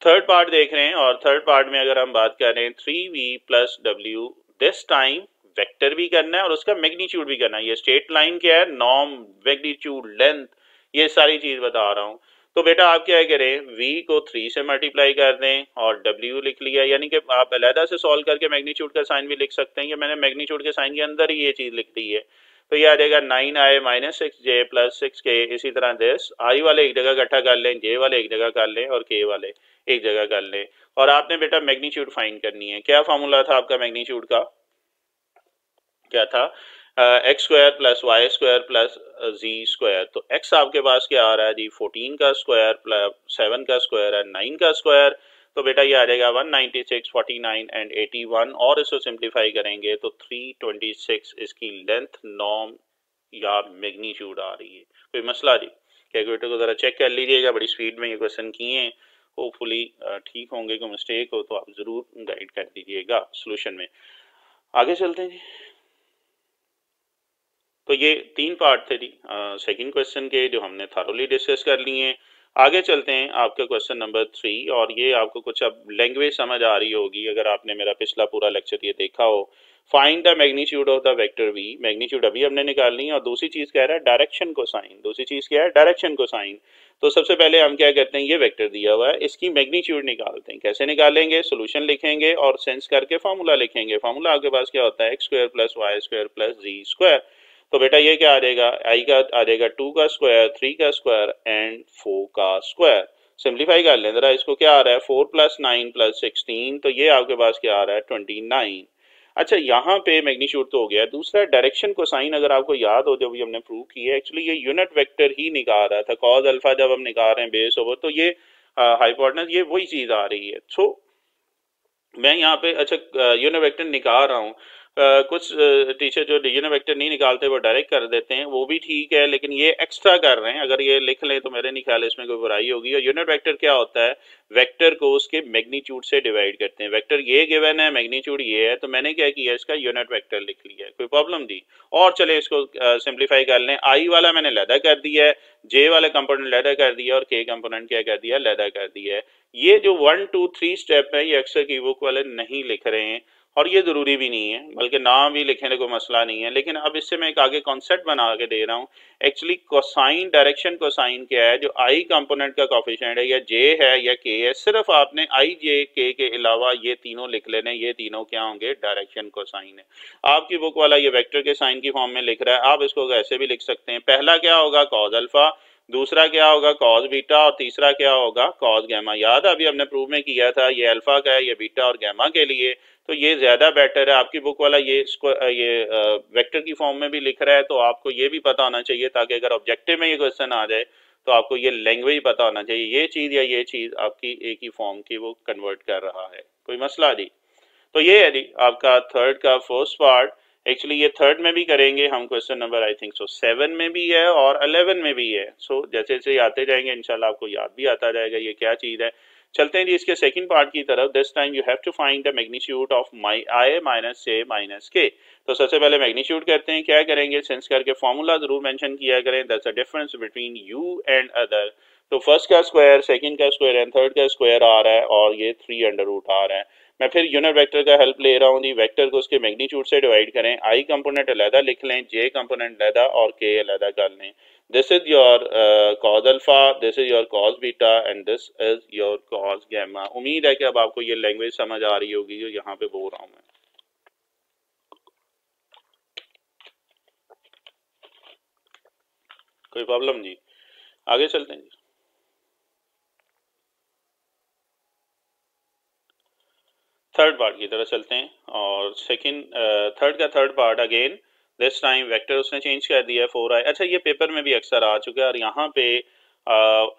थर्ड पार्ट देख रहे हैं, और थर्ड पार्ट में अगर हम बात करें 3v plus W, this time vector भी करना है और उसका मैग्नीट्यूड भी करना है। ये स्ट्रेट लाइन क्या है, नॉर्म, मैग्नीट्यूड, लेंथ, ये सारी चीज बता रहा हूँ। तो बेटा आप क्या करें, v को 3 से मल्टीप्लाई कर दें और w लिख लिया, यानी कि आप अलहदा से सॉल्व करके मैग्नीट्यूड का साइन भी लिख सकते हैं, कि मैंने मैग्नीट्यूड के साइन के अंदर ही ये चीज लिख दी है। तो ये आ जाएगा 9i minus 6j plus 6k। इसी तरह दिस i वाले एक जगह इकट्ठा कर लें, j वाले एक जगह कर लें और k वाले एक जगह कर लें। और आपने बेटा मैग्नीट्यूड फाइंड करनी है। क्या फॉर्मूला था आपका मैग्नीट्यूड का? क्या था? X square plus Y square plus z square. तो एक्स आपके पास क्या आ रहा है जी 14 का स्क्वायर प्लस 7 का स्क्वायर एंड 9 का स्क्वायर। तो बेटा ये आ जाएगा 196, 49 एंड 81 और इसको सिंप्लीफाई करेंगे तो 326 इसकी लेंथ नॉर्म या मैग्नीट्यूड आ रही है। कोई मसला जी? कैलकुलेटर को ज़रा चेक कर लीजिएगा, बड़ी स्पीड में ये क्वेश्चन किए हैं, होपफुली ठीक होंगे। कोई मिस्टेक हो तो आप ज़रूर गाइड कर दीजिएगा सोल्यूशन में। आगे चलते हैं जी। तो ये 3 पार्ट थे जी सेकंड क्वेश्चन के, जो हमने थारोली डिस्कस कर लिए हैं। आगे चलते हैं आपका क्वेश्चन नंबर 3, और ये आपको कुछ अब लैंग्वेज समझ आ रही होगी अगर आपने मेरा पिछला पूरा लेक्चर ये देखा हो। Find the magnitude of the vector V. Magnitude अभी हमने निकालनी है, और दूसरी चीज कह रहा है डायरेक्शन को साइन। दूसरी चीज क्या है? डायरेक्शन को साइन। तो सबसे पहले हम क्या करते हैं, ये वेक्टर दिया हुआ है, इसकी मैग्नीट्यूड निकालते हैं। कैसे निकालेंगे? सोल्यूशन लिखेंगे और सेंस करके फॉर्मूला लिखेंगे। फॉर्मूला आपके पास क्या होता है? X square plus Y square plus z square. तो बेटा ये क्या आ जाएगा? आई का आ जाएगा 2 का स्क्वायर, 3 का स्क्वायर एंड 4 का स्क्वायर। सिंप्लीफाई कर लें जरा इसको। क्या आ रहा है? 4 प्लस 9 प्लस 16। तो ये आपके पास क्या आ रहा है? 29। अच्छा, यहाँ पे मैग्नीट्यूड तो हो गया। दूसरा डायरेक्शन को साइन, अगर आपको याद हो, जब हमने प्रूव किया, एक्चुअली ये यूनिट वेक्टर ही निकाल रहा था। कॉज अल्फा जब हम निकाल रहे हैं बेस ओवर, तो ये हाइपोटेनस, ये वही चीज आ रही है। सो मैं यहाँ पे अच्छा यूनिट वेक्टर निकाल रहा हूँ। कुछ टीचर जो यूनिट वेक्टर नहीं निकालते वो डायरेक्ट कर देते हैं, वो भी ठीक है, लेकिन ये एक्स्ट्रा कर रहे हैं। अगर ये लिख लें तो मेरे नहीं ख्याल इसमें कोई बुराई होगी। और यूनिट वेक्टर क्या होता है? वेक्टर को उसके मैग्नीट्यूड से डिवाइड करते हैं। वेक्टर ये गिवन है, मैग्नीट्यूड ये है, तो मैंने क्या किया, इसका यूनिट वेक्टर लिख लिया है। कोई प्रॉब्लम दी? और चले इसको सिंप्लीफाई कर लें। आई वाला मैंने लैदा कर दिया है, जे वाला कंपोनेंट लैदा कर दिया, और के कंपोनेंट क्या कर दिया? लैदा कर दिया है। ये जो 1 2 3 स्टेप है, ये अक्सर की बुक वाले नहीं लिख रहे हैं, और ये जरूरी भी नहीं है, बल्कि नाम भी लिखने को मसला नहीं है। लेकिन अब इससे मैं एक आगे कॉन्सेप्ट बना के दे रहा हूँ। एक्चुअली कोसाइन, डायरेक्शन कोसाइन क्या है? जो आई कंपोनेंट का कोफिशिएंट है, या जे है या के है, सिर्फ आपने आई जे के अलावा ये तीनों लिख लेने। ये तीनों क्या होंगे? डायरेक्शन कोसाइन है। आपकी बुक वाला ये वेक्टर के साइन की फॉर्म में लिख रहा है, आप इसको ऐसे भी लिख सकते हैं। पहला क्या होगा? कॉज अल्फा, दूसरा क्या होगा? कॉस बीटा, और तीसरा क्या होगा? Cos gamma. याद अभी हमने प्रूव में किया था, ये अल्फा का है, ये बीटा और गैमा के लिए। तो ये ज्यादा बेटर है। आपकी बुक वाला ये वेक्टर की फॉर्म में भी लिख रहा है, तो आपको ये भी पता होना चाहिए, ताकि अगर ऑब्जेक्टिव में ये क्वेश्चन आ जाए तो आपको ये लैंग्वेज पता होना चाहिए, ये चीज या ये चीज आपकी एक ही फॉर्म की वो कन्वर्ट कर रहा है। कोई मसला नहीं। तो ये है जी आपका थर्ड का फर्स्ट पार्ट। एक्चुअली ये थर्ड में भी करेंगे हम question number I think so 7 में भी है और 11 में भी है। सो जैसे जैसे आते जाएंगे इंशाल्लाह आपको याद भी आता जाएगा ये क्या चीज है। चलते हैं जी इसके सेकंड पार्ट की तरफ। This time you have to find the magnitude of my I minus J minus K. तो सबसे पहले मैग्नीट्यूड करते हैं। क्या करेंगे? सेंस करके फॉर्मूला जरूर मेंशन किया करें। That's the difference between you and other. तो फर्स्ट का स्क्वायर, सेकंड का स्क्वायर एंड थर्ड का स्क्वायर आ रहा है, और ये 3 अंडर रूट आ रहा है। मैं फिर यूनिट वेक्टर का हेल्प ले रहा हूँ जी। वेक्टर को उसके मैग्नीट्यूड से डिवाइड करें। आई कंपोनेंट अलहदा लिख लें, जे कंपोनेंट अलहदा और के अलहदा कर लें। This is your cos alpha, this is your cos beta and this is your cos gamma. उम्मीद है कि अब आपको ये लैंग्वेज समझ आ रही होगी जो यहाँ पे बोल रहा हूँ मैं। कोई प्रॉब्लम जी? आगे चलते हैं जी। थर्ड पार्ट की तरफ चलते हैं, और सेकंड थर्ड का third part again this time vector उसने चेंज कर दिया है 4i। अच्छा, ये पेपर में भी अक्सर आ चुका है, और यहाँ पे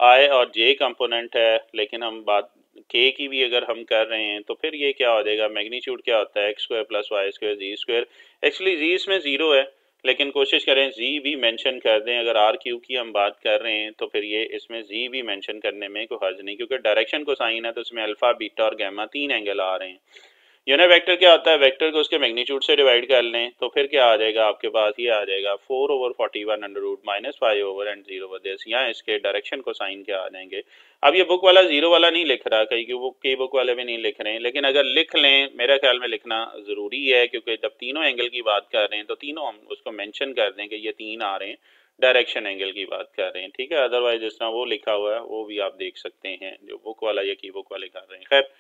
आई और जे कंपोनेंट है, लेकिन हम बात के की भी अगर हम कर रहे हैं तो फिर ये क्या हो जाएगा? मैग्नीट्यूड क्या होता है? X square plus Y square z square. Actually जी इसमें जीरो है, लेकिन कोशिश करें जी भी मेंशन कर दें। अगर आर क्यू की हम बात कर रहे हैं तो फिर ये इसमें जी भी मेंशन करने में कोई हर्ज नहीं, क्योंकि डायरेक्शन को साइन है तो इसमें अल्फा बीटा और गैमा 3 एंगल आ रहे हैं। यूनिट वेक्टर क्या होता है? वेक्टर को उसके मैग्नीट्यूड से डिवाइड कर लें, तो फिर क्या आ जाएगा आपके पास? ये आ जाएगा 4/41 under root minus 5 and 0 this. यहाँ इसके डायरेक्शन को साइन क्या आ जाएंगे? अब ये बुक वाला जीरो वाला नहीं लिख रहा, कई बुक वाले भी नहीं लिख रहे हैं, लेकिन अगर लिख लें मेरे ख्याल में लिखना जरूरी है, क्योंकि जब तीनों एंगल की बात कर रहे हैं तो तीनों हम उसको मेंशन कर दें कि ये 3 आ रहे हैं, डायरेक्शन एंगल की बात कर रहे हैं, ठीक है। अदरवाइज जिस तरह वो लिखा हुआ है वो भी आप देख सकते हैं जो बुक वाला या की बुक वाले कर रहे हैं। खैर,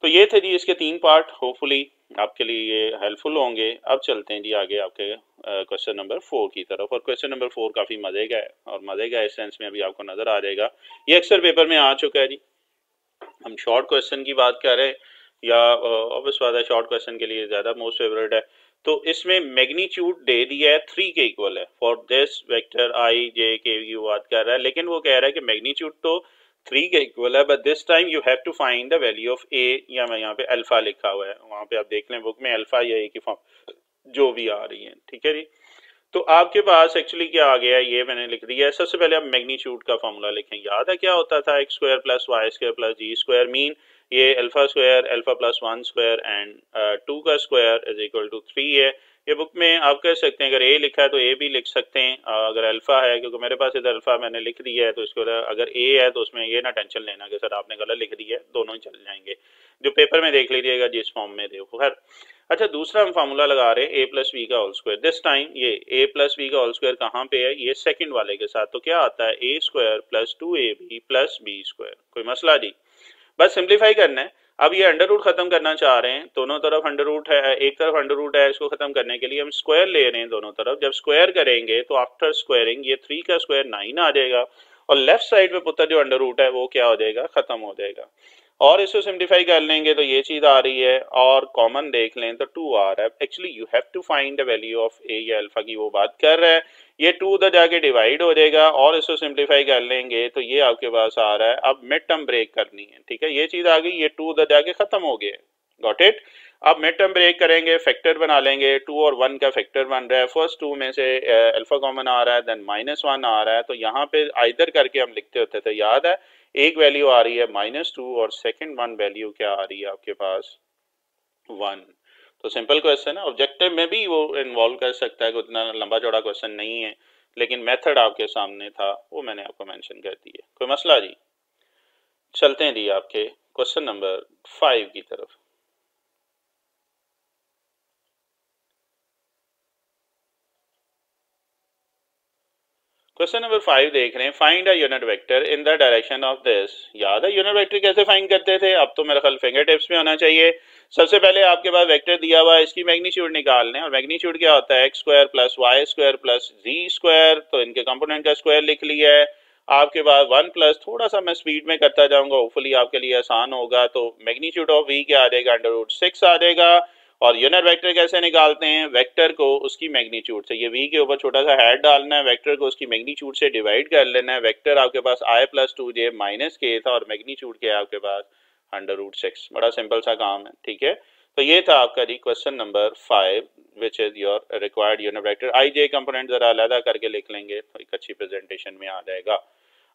तो ये थे जी इसके 3 पार्ट। होपफुली आपके लिए ये हेल्पफुल होंगे। अब चलते हैं जी आगे आपके क्वेश्चन नंबर 4 की तरफ। और क्वेश्चन नंबर 4 काफ़ी मज़े का है, और मज़े का इस सेंस में अभी आपको नज़र आ जाएगा। ये अक्सर पेपर में आ चुका है जी। हम शॉर्ट क्वेश्चन की बात कर रहे हैं, या ऑब्वियस बात है शॉर्ट क्वेश्चन के लिए ज़्यादा मोस्ट फेवरेट है। तो इसमें मैग्नीट्यूड दे दिया है 3 के इक्वल है for this vector I j के की बात कर रहा है, लेकिन वो कह रहा है कि मैग्नीट्यूड तो 3 के इक्वल है, but this time you have to find the value of a, या मैं यहाँ पे अल्फा लिखा हुआ है, वहाँ पे आप देख लें बुक में अल्फा या ए की फॉर्म जो भी आ रही है, ठीक है जी। तो आपके पास एक्चुअली क्या आ गया, ये मैंने लिख दिया है। सबसे पहले आप मैग्नीट्यूड का फॉर्मूला लिखें, याद है क्या होता था, x square plus Y square plus z square, mean ये alpha square alpha plus 1 square and 2 का स्क्वायर इज इक्वल टू 3 है। ये बुक में आप कह सकते हैं, अगर ए लिखा है तो ए भी लिख सकते हैं, अगर अल्फा है, क्योंकि मेरे पास इधर अल्फा मैंने लिख दिया है, तो इसको अगर ए है तो उसमें ये ना टेंशन लेना कि सर आपने गलत लिख दिया है, दोनों ही चल जाएंगे, जो पेपर में देख लीजिएगा जिस फॉर्म में देखो हर। अच्छा, दूसरा हम फार्मूला लगा रहे हैं ए प्लस बी का होल स्क्वायर। दिस टाइम ये ए प्लस बी का होल स्क्वायर कहाँ पे है, ये सेकंड वाले के साथ, तो क्या आता है a square plus 2ab plus b square. कोई मसला जी, बस सिंप्लीफाई करना है। अब ये अंडर रूट खत्म करना चाह रहे हैं, दोनों तरफ अंडर रूट है, एक तरफ अंडर रूट है, इसको खत्म करने के लिए हम स्क्वायर ले रहे हैं दोनों तरफ। जब स्क्वायर करेंगे तो आफ्टर स्क्वायरिंग ये 3 का स्क्वायर 9 आ जाएगा, और लेफ्ट साइड पे पुत्र जो अंडर रूट है वो क्या हो जाएगा, खत्म हो जाएगा। और इसको सिंप्लीफाई कर लेंगे तो ये चीज आ रही है, और कॉमन देख लें तो 2 आ रहा है। Actually you have to find the value of a, या अल्फा की वो बात कर रहा है। ये 2 उधर जाके डिवाइड हो जाएगा, और इसको सिंप्लीफाई कर लेंगे तो ये आपके पास आ रहा है। अब मिड टर्म ब्रेक करनी है, ठीक है, ये चीज आ गई, ये 2 उधर जाके खत्म हो गया, गॉट इट। अब मिड टर्म ब्रेक करेंगे, फैक्टर बना लेंगे, 2 और 1 का फैक्टर बन रहा है, फर्स्ट 2 में से अल्फा कॉमन आ रहा है, देन -1 आ रहा है, तो यहाँ पे आइदर करके हम लिखते होते थे, याद है, एक वैल्यू आ रही है -2 और सेकंड वन वैल्यू क्या आ रही है आपके पास 1। तो सिंपल क्वेश्चन है, ऑब्जेक्टिव में भी वो इन्वॉल्व कर सकता है, उतना लंबा चौड़ा क्वेश्चन नहीं है, लेकिन मेथड आपके सामने था वो मैंने आपको मेंशन कर दिया। कोई मसला जी, चलते हैं जी आपके क्वेश्चन नंबर 5 की तरफ। क्वेश्चन नंबर 5 देख रहे हैं, find a unit vector in the direction of this. याद है यूनिट वेक्टर कैसे फाइंड करते थे, अब तो मेरे ख्याल फिंगर टिप्स में होना चाहिए। सबसे पहले आपके पास वेक्टर दिया हुआ है, इसकी मैग्नीट्यूड निकालने, और मैग्नीट्यूड क्या होता है, x square plus Y square plus z square, तो इनके कंपोनेंट का स्क्वायर लिख लिया है। आपके पास 1 प्लस, थोड़ा सा मैं स्पीड में करता जाऊंगा, होपफुली आपके लिए आसान होगा, तो मैग्नीट्यूड ऑफ वी क्या आ जाएगा, √6 आ जाएगा। और यूनिट वेक्टर कैसे निकालते हैं, वेक्टर को उसकी मैग्नीट्यूड से, ये v के ऊपर छोटा सा हेड डालना है, वेक्टर को उसकी मैग्नीट्यूड से डिवाइड कर लेना है। वेक्टर आपके पास i plus 2j minus k था, और मैग्नीट्यूड क्या है आपके पास √6। बड़ा सिंपल सा काम है, ठीक है। तो ये था आपका जी question number 5 which is your required unit vector. i j component जरा अलग करके लिख लेंगे तो एक अच्छी प्रेजेंटेशन में आ जाएगा।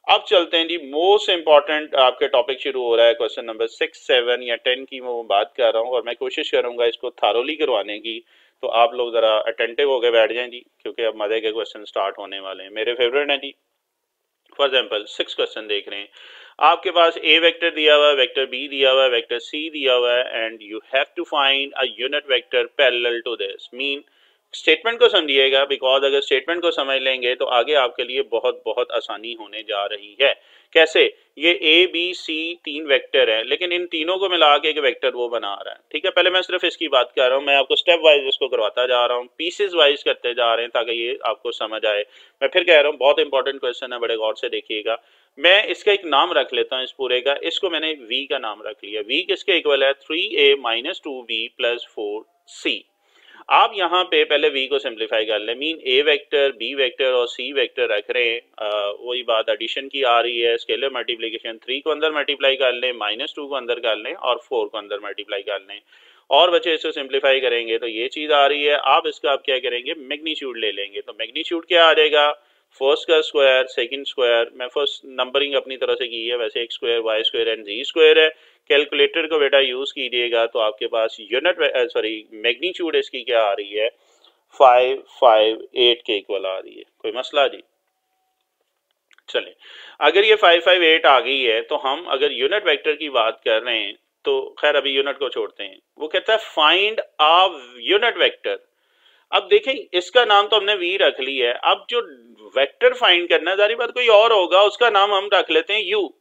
अब चलते हैं जी, मोस्ट इंपॉर्टेंट आपके टॉपिक शुरू हो रहा है, क्वेश्चन नंबर 6, 7 या 10 की मैं बात कर रहा हूँ, और मैं कोशिश करूंगा इसको थारोली करवाने की, तो आप लोग जरा अटेंटिव होकर बैठ जाएं जी, क्योंकि अब मजे के क्वेश्चन स्टार्ट होने वाले हैं, मेरे फेवरेट हैं जी। फॉर एग्जाम्पल 6 क्वेश्चन देख रहे हैं, आपके पास ए वेक्टर दिया हुआ है, वेक्टर बी दिया हुआ है, वेक्टर सी दिया हुआ है, and you have to find a unit vector parallel to this. Mean statement को समझिएगा, बिकॉज अगर स्टेटमेंट को समझ लेंगे तो आगे आपके लिए बहुत बहुत आसानी होने जा रही है। कैसे, ये ए बी सी 3 वेक्टर हैं, लेकिन इन तीनों को मिला के एक वेक्टर वो बना रहा है, ठीक है। पहले मैं सिर्फ इसकी बात कर रहा हूँ, मैं आपको स्टेप वाइज इसको करवाता जा रहा हूँ, पीसेस वाइज करते जा रहे हैं ताकि ये आपको समझ आए। मैं फिर कह रहा हूँ, बहुत इंपॉर्टेंट क्वेश्चन है, बड़े गौर से देखिएगा। मैं इसका एक नाम रख लेता हूँ इस पूरे का, इसको मैंने v का नाम रख लिया। v किसके इक्वल है, 3a minus 2b plus 4c। आप यहाँ पे पहले v को सिंप्लीफाई कर लें, mean a vector, b vector और c वेक्टर रख रहे हैं, वही बात एडिशन की आ रही है, स्केलर मल्टीप्लिकेशन, 3 को अंदर मल्टीप्लाई कर लें, -2 को अंदर कर लें, और 4 को अंदर मल्टीप्लाई कर लें, और बच्चे इसको सिंप्लीफाई करेंगे तो ये चीज आ रही है। आप इसका आप क्या करेंगे, मैग्नीट्यूड ले लेंगे, तो मैग्नीट्यूड क्या आ जाएगा, फर्स्ट का स्क्वायर सेकंड स्क्वायर, मैं फर्स्ट नंबरिंग अपनी तरह से की है, वैसे x square Y square and Z square है। कैलकुलेटर को बेटा यूज कीजिएगा, तो आपके पास यूनिट सॉरी मैग्नीट्यूड इसकी क्या आ रही है, 558 के इक्वल आ रही है। कोई मसला जी, चले, अगर ये 558 आ गई है तो हम अगर यूनिट वेक्टर की बात कर रहे हैं, तो खैर अभी यूनिट को छोड़ते हैं, वो कहता है फाइंड अ यूनिट वेक्टर। अब देखें, इसका नाम तो हमने वी रख ली है, अब जो वेक्टर फाइंड करना है, जारी बात कोई और होगा, उसका नाम हम रख लेते हैं यू।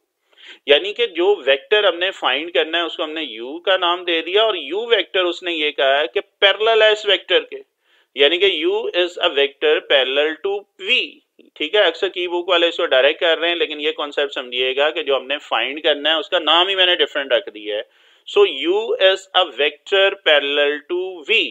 यानी कि जो वेक्टर हमने फाइंड करना है उसको हमने u का नाम दे दिया, और u वेक्टर उसने ये कहा है कि पैरेलल है इस वेक्टर के, यानी कि u is a vector parallel to v, ठीक है। अक्सर की बुक वाले इसको डायरेक्ट कर रहे हैं, लेकिन ये कॉन्सेप्ट समझिएगा कि जो हमने फाइंड करना है उसका नाम ही मैंने डिफरेंट रख दिया है। So u is a vector parallel to v।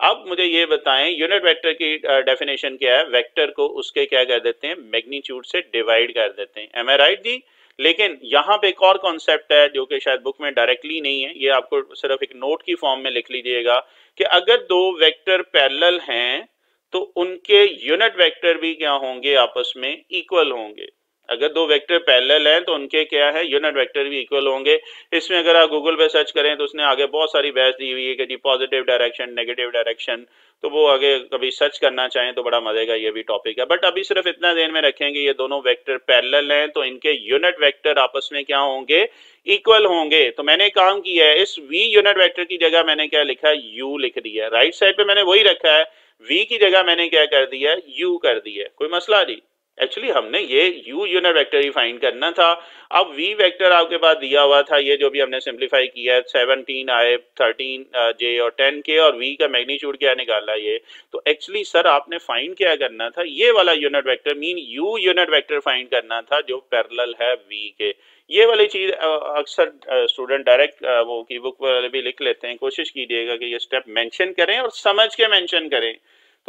अब मुझे ये बताएं यूनिट वेक्टर की डेफिनेशन क्या है। वेक्टर को उसके क्या कर देते हैं, मैग्नीट्यूड से डिवाइड कर देते हैं। एम आई राइट जी। लेकिन यहाँ पे एक और कॉन्सेप्ट है जो कि शायद बुक में डायरेक्टली नहीं है, ये आपको सिर्फ एक नोट की फॉर्म में लिख लीजिएगा कि अगर दो वेक्टर पैरेलल हैं तो उनके यूनिट वेक्टर भी क्या होंगे, आपस में इक्वल होंगे। अगर दो वेक्टर पैरेलल हैं तो उनके क्या है, यूनिट वेक्टर भी इक्वल होंगे। इसमें अगर आप गूगल पे सर्च करें तो उसने आगे बहुत सारी बहस दी हुई है कि जी पॉजिटिव डायरेक्शन, नेगेटिव डायरेक्शन, तो वो आगे कभी सर्च करना चाहें तो बड़ा मजे का ये भी टॉपिक है। बट अभी सिर्फ इतना ध्यान में रखेंगे ये दोनों वेक्टर पैरेलल हैं तो इनके यूनिट वेक्टर आपस में क्या होंगे, इक्वल होंगे। तो मैंने काम किया है, इस v यूनिट वेक्टर की जगह मैंने क्या लिखा है, u लिख दिया है। राइट साइड पे मैंने वही रखा है, v की जगह मैंने क्या कर दिया है, u कर दिया है। कोई मसला नहीं। एक्चुअली हमने ये u यूनिट वेक्टर ही फाइंड करना था। अब v वेक्टर आपके पास दिया हुआ था, ये जो भी हमने सिंप्लीफाई किया है 17 आए, 13 j और 10 k, और v का मैग्नीट्यूड क्या निकाला ये। तो एक्चुअली सर आपने फाइंड क्या करना था, ये वाला unit vector mean u unit vector find करना था जो पैरेलल है v के। ये वाली चीज अक्सर स्टूडेंट डायरेक्ट वो की बुक वाले भी लिख लेते हैं। कोशिश कीजिएगा कि ये स्टेप मेंशन करें और समझ के मेंशन करें,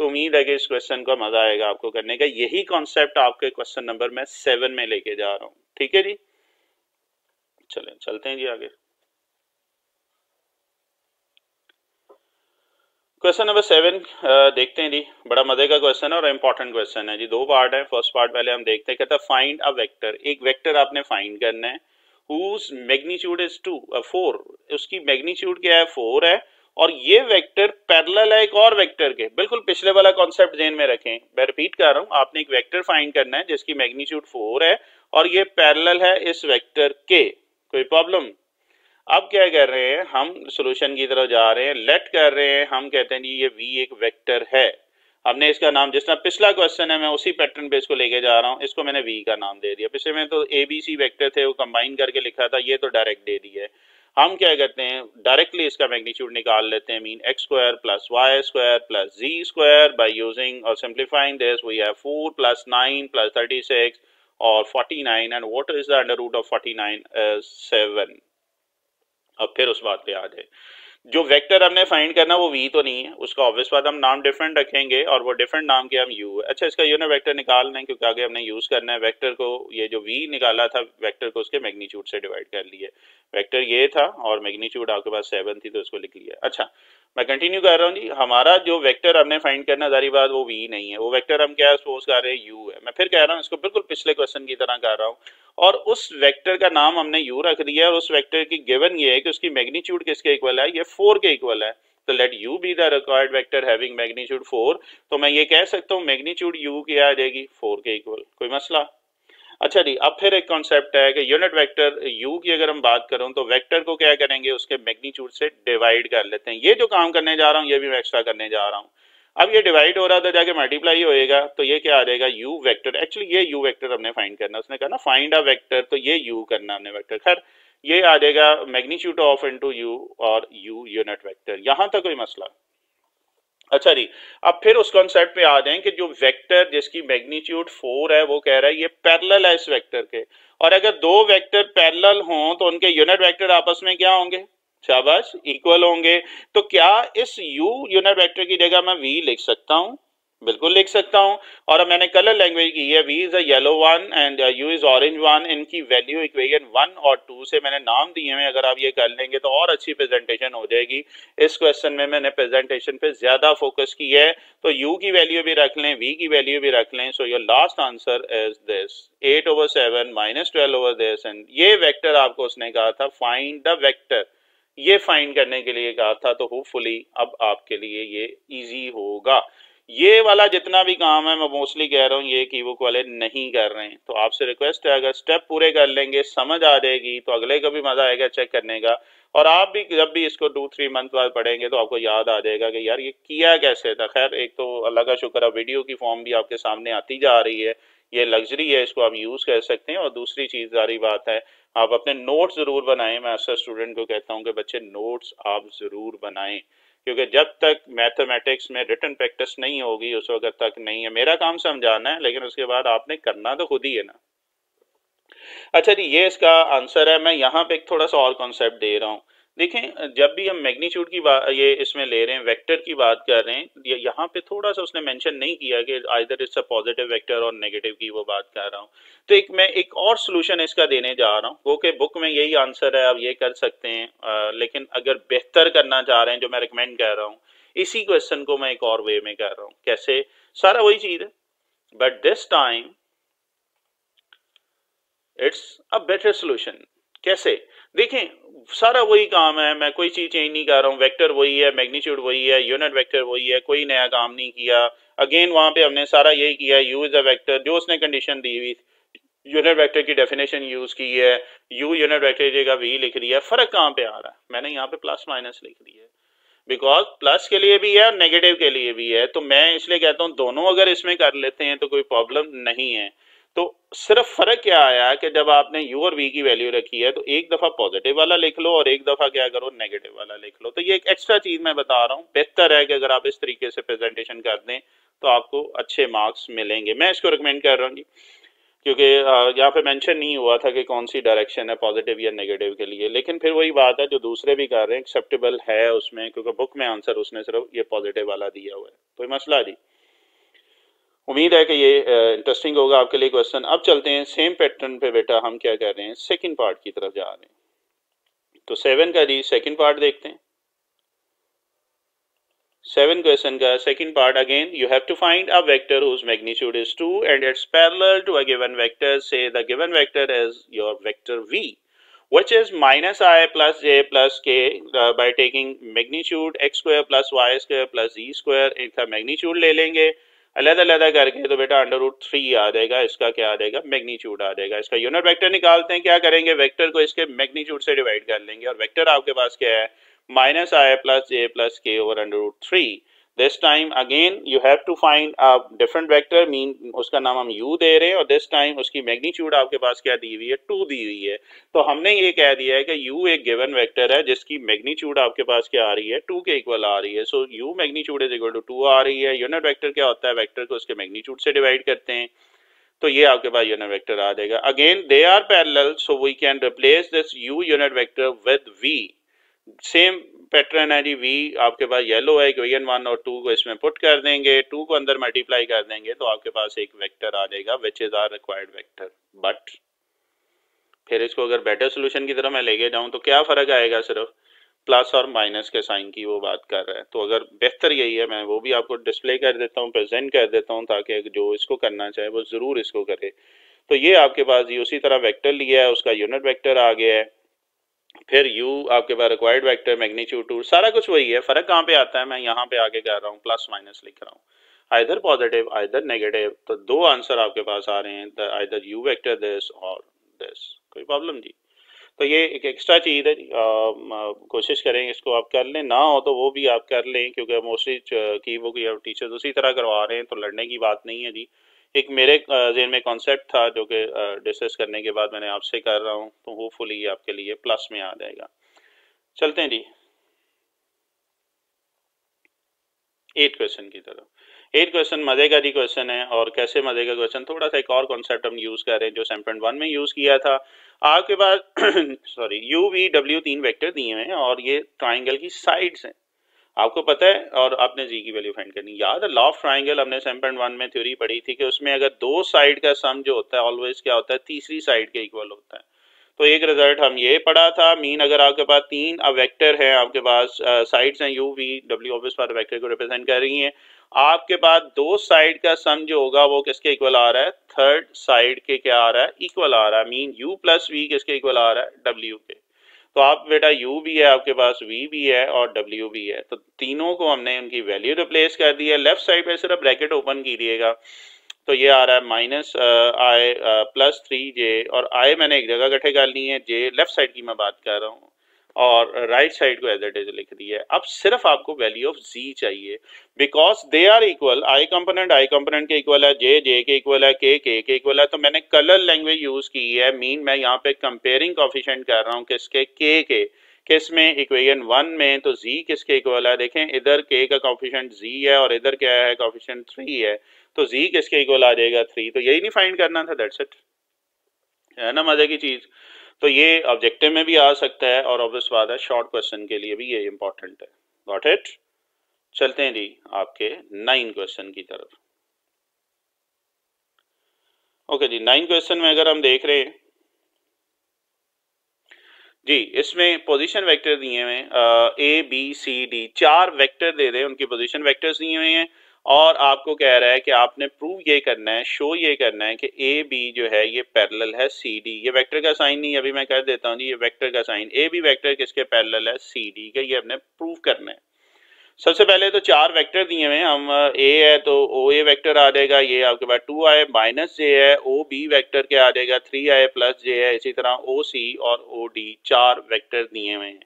तो उम्मीद है कि इस क्वेश्चन का मजा आएगा आपको करने का। यही कॉन्सेप्ट आपके क्वेश्चन नंबर मैं 7 में लेके जा रहा हूँ। ठीक है जी, चलें चलते हैं जी आगे। क्वेश्चन नंबर 7 देखते हैं जी। बड़ा मजे का क्वेश्चन है और इंपॉर्टेंट क्वेश्चन है जी। दो पार्ट है। फर्स्ट पार्ट पहले हम देखते हैं, कहता है फाइंड अ वेक्टर। एक वेक्टर आपने फाइंड करना है whose मैग्नीट्यूड इज 4, उसकी मैग्नीट्यूड क्या है, 4 है, और ये वेक्टर पैरेलल है एक और वेक्टर के। बिल्कुल पिछले वाला कॉन्सेप्ट ध्यान में रखें, मैं रिपीट कर रहा हूं, आपने एक वेक्टर फाइंड करना है जिसकी मैग्नीट्यूड 4 है और ये पैरेलल है इस वेक्टर के। कोई प्रॉब्लम? अब क्या कर रहे हैं, हम सॉल्यूशन की तरफ जा रहे हैं, लेट कर रहे हैं, हम कहते हैं जी ये v एक वेक्टर है। हमने इसका नाम, जिस तरह पिछला क्वेश्चन है मैं उसी पैटर्न पे इसको लेके जा रहा हूँ, इसको मैंने v का नाम दे दिया। पिछले में तो ए बी सी वेक्टर थे वो कंबाइन करके लिखा था, ये तो डायरेक्ट दे दिया है। हम क्या करते हैं, डायरेक्टली इसका मैग्नीट्यूड निकाल लेते हैं, mean x square plus Y square plus z square. By using और simplifying this we have 4 plus 9 plus 36 और 49, and what is the under root of 49 is 7। अब फिर उस बात पे आ जाए, जो वेक्टर हमने फाइंड करना वो v तो नहीं है, उसका ऑब्वियस बात हम नाम डिफरेंट रखेंगे और वो डिफरेंट नाम के हम u है। अच्छा, इसका यूनिट वेक्टर निकालना है क्योंकि आगे हमने यूज करना है वेक्टर को। ये जो v निकाला था वेक्टर को उसके मैग्नीट्यूड से डिवाइड कर लिए। वेक्टर ये था और मैग्नीट्यूड आपके पास 7 थी तो इसको लिख लिया। अच्छा, मैं कंटिन्यू कर रहा हूँ जी। हमारा जो वेक्टर हमने फाइंड करना, जारी बात वो v नहीं है, वो वेक्टर हम क्या सपोज कर रहे हैं u है। मैं फिर कह रहा हूँ, इसको बिल्कुल पिछले क्वेश्चन की तरह कर रहा हूँ, और उस वेक्टर का नाम हमने u रख दिया है और उस वेक्टर की गिवन ये है कि उसकी मैग्नीट्यूड किसके इक्वल है, ये 4 के इक्वल है। तो let u be the required vector having magnitude 4। तो मैं ये कह सकता हूँ मैग्नीट्यूड u की आ जाएगी 4 के इक्वल। कोई मसला? अच्छा जी, अब फिर एक कॉन्सेप्ट है कि यूनिट वेक्टर u की अगर हम बात करूं तो वेक्टर को क्या करेंगे, उसके मैग्नीट्यूड से डिवाइड कर लेते हैं। ये जो काम करने जा रहा हूं ये भी मैं एक्स्ट्रा करने जा रहा हूं। अब ये डिवाइड हो रहा था, जाके मल्टीप्लाई होएगा, तो ये क्या आ जाएगा, u वेक्टर। एक्चुअली ये u वेक्टर हमने फाइंड करना, उसने कहा ना फाइंड अ वेक्टर, तो ये u करना हमने वेक्टर। खैर ये आ जाएगा मैग्नीट्यूड ऑफ इनटू u और u यूनिट वेक्टर। यहां तक कोई मसला? अच्छा जी, अब फिर उस कॉन्सेप्ट पे आ जाएं कि जो वेक्टर जिसकी मैग्नीट्यूड 4 है वो कह रहा है ये पैरेलल है इस वेक्टर के, और अगर दो वेक्टर पैरेलल हों तो उनके यूनिट वेक्टर आपस में क्या होंगे, शाबाश, इक्वल होंगे। तो क्या इस u यूनिट वेक्टर की जगह मैं v लिख सकता हूं? बिल्कुल लिख सकता हूं। और अब मैंने कलर लैंग्वेज की है, v is a yellow one and u is orange one. इनकी वैल्यू इक्वेशन 1 और 2 से मैंने नाम दिए हैं, अगर आप ये कर लेंगे तो और अच्छी प्रेजेंटेशन हो जाएगी। इस क्वेश्चन में मैंने प्रेजेंटेशन पे ज्यादा फोकस की है, तो u की वैल्यू भी रख लें, v की वैल्यू भी रख लें। So your last answer is this 8/7 minus 12/this। And ये वेक्टर आपको उसने कहा था फाइंड द वेक्टर, ये फाइंड करने के लिए कहा था। तो होपफुली अब आपके लिए ये इजी होगा। ये वाला जितना भी काम है मैं मोस्टली कह रहा हूँ ये की बुक वाले नहीं कर रहे हैं, तो आपसे रिक्वेस्ट है अगर स्टेप पूरे कर लेंगे समझ आ जाएगी तो अगले का भी मजा आएगा चेक करने का। और आप भी जब भी इसको 2-3 मंथ बाद पढ़ेंगे तो आपको याद आ जाएगा कि यार ये किया कैसे था। खैर एक तो अल्लाह का शुक्र है वीडियो की फॉर्म भी आपके सामने आती जा रही है, ये लग्जरी है, इसको आप यूज कर सकते हैं। और दूसरी चीज सारी बात है, आप अपने नोट्स जरूर बनाएं। मैं अक्सर स्टूडेंट को कहता हूँ कि बच्चे नोट्स आप जरूर बनाएं, क्योंकि जब तक मैथमेटिक्स में रिटन प्रैक्टिस नहीं होगी उस वक्त तक नहीं है। मेरा काम समझाना है लेकिन उसके बाद आपने करना तो खुद ही है ना। अच्छा जी, ये इसका आंसर है। मैं यहाँ पे एक थोड़ा सा और कॉन्सेप्ट दे रहा हूँ, देखें जब भी हम मैग्नीट्यूड की बात ये इसमें ले रहे हैं, वेक्टर की बात कर रहे हैं, यहाँ पे थोड़ा सा उसने मेंशन नहीं किया कि either it's a positive vector और नेगेटिव की वो बात कर रहा हूँ। तो मैं एक और सोल्यूशन इसका देने जा रहा हूँ, वो कि बुक में यही आंसर है, आप ये कर सकते हैं, लेकिन अगर बेहतर करना चाह रहे हैं जो मैं रिकमेंड कर रहा हूँ, इसी क्वेश्चन को मैं एक और वे में कर रहा हूँ। कैसे? सारा वही चीज है, but this time it's a better solution. कैसे? देखें सारा वही काम है, मैं कोई चीज चेंज नहीं कर रहा हूँ, वेक्टर वही है, मैग्नीट्यूड वही है, यूनिट वेक्टर वही है, कोई नया काम नहीं किया। अगेन वहां पे हमने सारा यही किया, यू इज अ वेक्टर, जो उसने कंडीशन दी हुई, यूनिट वेक्टर की डेफिनेशन यूज की है, यू यूनिट वेक्टर की जगह वी लिख रही है। फर्क कहाँ पे आ रहा है? मैंने यहाँ पे प्लस माइनस लिख दी है, बिकॉज प्लस के लिए भी है और नेगेटिव के लिए भी है। तो मैं इसलिए कहता हूँ दोनों अगर इसमें कर लेते हैं तो कोई प्रॉब्लम नहीं है। तो सिर्फ फर्क क्या आया कि जब आपने u और v की वैल्यू रखी है तो एक दफा पॉजिटिव वाला लिख लो और एक दफा क्या करो, नेगेटिव वाला लिख लो। तो ये एक एक्स्ट्रा चीज मैं बता रहा हूँ, बेहतर है कि अगर आप इस तरीके से प्रेजेंटेशन कर दें तो आपको अच्छे मार्क्स मिलेंगे। मैं इसको रिकमेंड कर रहा हूँ जी, क्योंकि यहाँ पे मेंशन नहीं हुआ था कि कौन सी डायरेक्शन है पॉजिटिव या नेगेटिव के लिए, लेकिन फिर वही बात है जो दूसरे भी कर रहे हैं एक्सेप्टेबल है उसमें, क्योंकि बुक में आंसर उसने सिर्फ ये पॉजिटिव वाला दिया हुआ है। कोई मसला जी? उम्मीद है कि ये इंटरेस्टिंग होगा आपके लिए क्वेश्चन। अब चलते हैं सेम पैटर्न पे बेटा, हम क्या कर रहे हैं, सेकंड पार्ट की तरफ जा रहे हैं। तो 7 का जी सेकंड पार्ट देखते हैं। 7 क्वेश्चन का second part, again you have to find a vector whose magnitude is 2 and it's parallel to a given vector. Say the given vector is your vector v, which is minus I plus j plus k by taking magnitude x square plus y square plus z square। इसका magnitude ले लेंगे अलग अलग करके, तो बेटा under root 3 आ जाएगा, इसका क्या आ जाएगा, मैग्नीट्यूड आ जाएगा। इसका यूनिट वेक्टर निकालते हैं, क्या करेंगे, वेक्टर को इसके मैग्नीट्यूड से डिवाइड कर लेंगे, और वेक्टर आपके पास क्या है, minus I plus j plus k over under root 3। This time again you have to find a different vector, mean उसका नाम हम u दे रहे हैं, और this time उसकी मैग्नीट्यूड आपके पास क्या दी हुई है, 2 दी हुई है। तो हमने ये कह दिया है कि u एक गिवन वेक्टर है जिसकी मैग्नीट्यूड आपके पास क्या आ रही है, 2 के इक्वल आ रही है। So u magnitude is equal to 2 आ रही है। यूनिट वेक्टर क्या होता है, वेक्टर को उसके मैग्नीट्यूड से डिवाइड करते हैं, तो ये आपके पास यूनिट वेक्टर आ जाएगा। Again they are parallel, so we can replace this u unit vector with v। Same pattern है जी, वी आपके पास येलो है, इक्वेशन 1 और 2 को इसमें पुट कर देंगे, 2 को अंदर मल्टीप्लाई कर देंगे, तो आपके पास एक वेक्टर आ जाएगा which is our required vector. But फिर इसको अगर बेटर सोल्यूशन की तरफ मैं लेके जाऊं तो क्या फर्क आएगा, सिर्फ प्लस और माइनस के साइन की वो बात कर रहा है। तो अगर बेहतर यही है, मैं वो भी आपको डिस्प्ले कर देता हूँ, प्रेजेंट कर देता हूँ, ताकि जो इसको करना चाहे वो जरूर इसको करे। तो ये आपके पास ये उसी तरह वेक्टर लिया है, उसका यूनिट वेक्टर आ गया है, फिर u आपके पास रिक्वायर्ड वेक्टर मैग्नीट्यूड 2, सारा कुछ वही है। फर्क कहाँ पे आता है, मैं यहाँ पे आगे कर रहा हूँ प्लस माइनस लिख रहा हूँ, आइदर पॉजिटिव आइदर नेगेटिव। तो दो आंसर आपके पास आ रहे हैं, आइदर u वेक्टर दिस और दिस। कोई प्रॉब्लम जी? तो ये एक एक्स्ट्रा चीज है, कोशिश करें इसको आप कर लें, ना हो तो वो भी आप कर लें, क्योंकि मोस्टली की वो टीचर्स उसी तरह करवा रहे हैं, तो लड़ने की बात नहीं है जी। एक मेरे जहन में कॉन्सेप्ट था जो कि डिस्कस करने के बाद मैंने आपसे कर रहा हूँ, तो होपफुली आपके लिए प्लस में आ जाएगा। चलते हैं जी 8 क्वेश्चन की तरफ। 8 क्वेश्चन मजे का जी क्वेश्चन है, और कैसे मजे का क्वेश्चन, थोड़ा सा एक और कॉन्सेप्ट हम यूज कर रहे हैं जो सैम्पल 1 में यूज किया था। आपके पास सॉरी यू वी डब्ल्यू 3 वेक्टर दिए हुए हैं, और ये ट्राइंगल की साइड्स हैं, आपको पता है, और आपने जी की वैल्यू फाइंड करनी। याद है लॉ ऑफ ट्राइंगल हमने सैम्पल 1 में थ्योरी पढ़ी थी कि उसमें अगर दो साइड का सम जो होता है ऑलवेज क्या होता है, तीसरी साइड के इक्वल होता है। तो एक रिजल्ट हम ये पढ़ा था, मीन अगर आपके पास तीन वेक्टर है, आपके पास साइड्स हैं यू वी डब्ल्यू, ऑब्वियस बात वेक्टर को रिप्रेजेंट कर रही हैं, आपके पास दो साइड का सम जो होगा वो किसके इक्वल आ रहा है, थर्ड साइड के क्या आ रहा है, इक्वल आ रहा है। मीन u प्लस वी किसके इक्वल आ रहा है, w के। तो आप बेटा u भी है आपके पास, v भी है और w भी है, तो तीनों को हमने उनकी वैल्यू रिप्लेस कर दी है। लेफ्ट साइड पे सिर्फ ब्रैकेट ओपन कीजिएगा, तो ये आ रहा है माइनस आई प्लस 3j, और आई मैंने एक जगह इकट्ठे कर ली है, जे लेफ्ट साइड की मैं बात कर रहा हूँ, और राइट साइड को एज इट इज लिख दी है। अब सिर्फ आपको वैल्यू ऑफ z चाहिए, because they are equal, I component के इक्वल है, जे के इक्वल है, के के इक्वल है। तो मैंने कलर लैंग्वेज यूज की है, मीन मैं यहाँ पे कंपेयरिंग कोफिशिएंट कर रहा हूँ किसके, के किस में, इक्वेशन 1 में। तो z किसके इक्वल है, देखें इधर k का कोफिशिएंट z है और इधर क्या है, कोफिशिएंट 3 है, तो z किसके इक्वल आ जाएगा, 3। तो यही नहीं फाइंड करना था, दैट्स इट, है ना मजे की चीज। तो ये ऑब्जेक्टिव में भी आ सकता है और ऑब्वियस बात है शॉर्ट क्वेश्चन के लिए भी ये इंपॉर्टेंट है। Got it. चलते हैं जी आपके 9 क्वेश्चन की तरफ। ओके जी, 9 क्वेश्चन में अगर हम देख रहे हैं जी, इसमें पोजीशन वेक्टर दिए हुए हैं a b c d, 4 vector दे रहे हैं, उनकी पोजीशन वेक्टर्स दिए हुए हैं और आपको कह रहा है कि आपने प्रूव ये करना है, शो ये करना है कि ए बी जो है ये पैरेलल है सी डी। ये वेक्टर का साइन नहीं, अभी मैं कर देता हूँ जी, ये वेक्टर का साइन ए बी वेक्टर किसके पैरेलल है, सी डी के, ये हमने प्रूव करना है। सबसे पहले तो 4 वेक्टर दिए हुए हैं, हम ए है तो ओ ए वेक्टर आ जाएगा, ये आपके पास 2 आए माइनस जे है, ओ बी वेक्टर क्या आ जाएगा 3 आए प्लस जे है, इसी तरह ओ सी और ओ डी 4 वेक्टर दिए हुए हैं।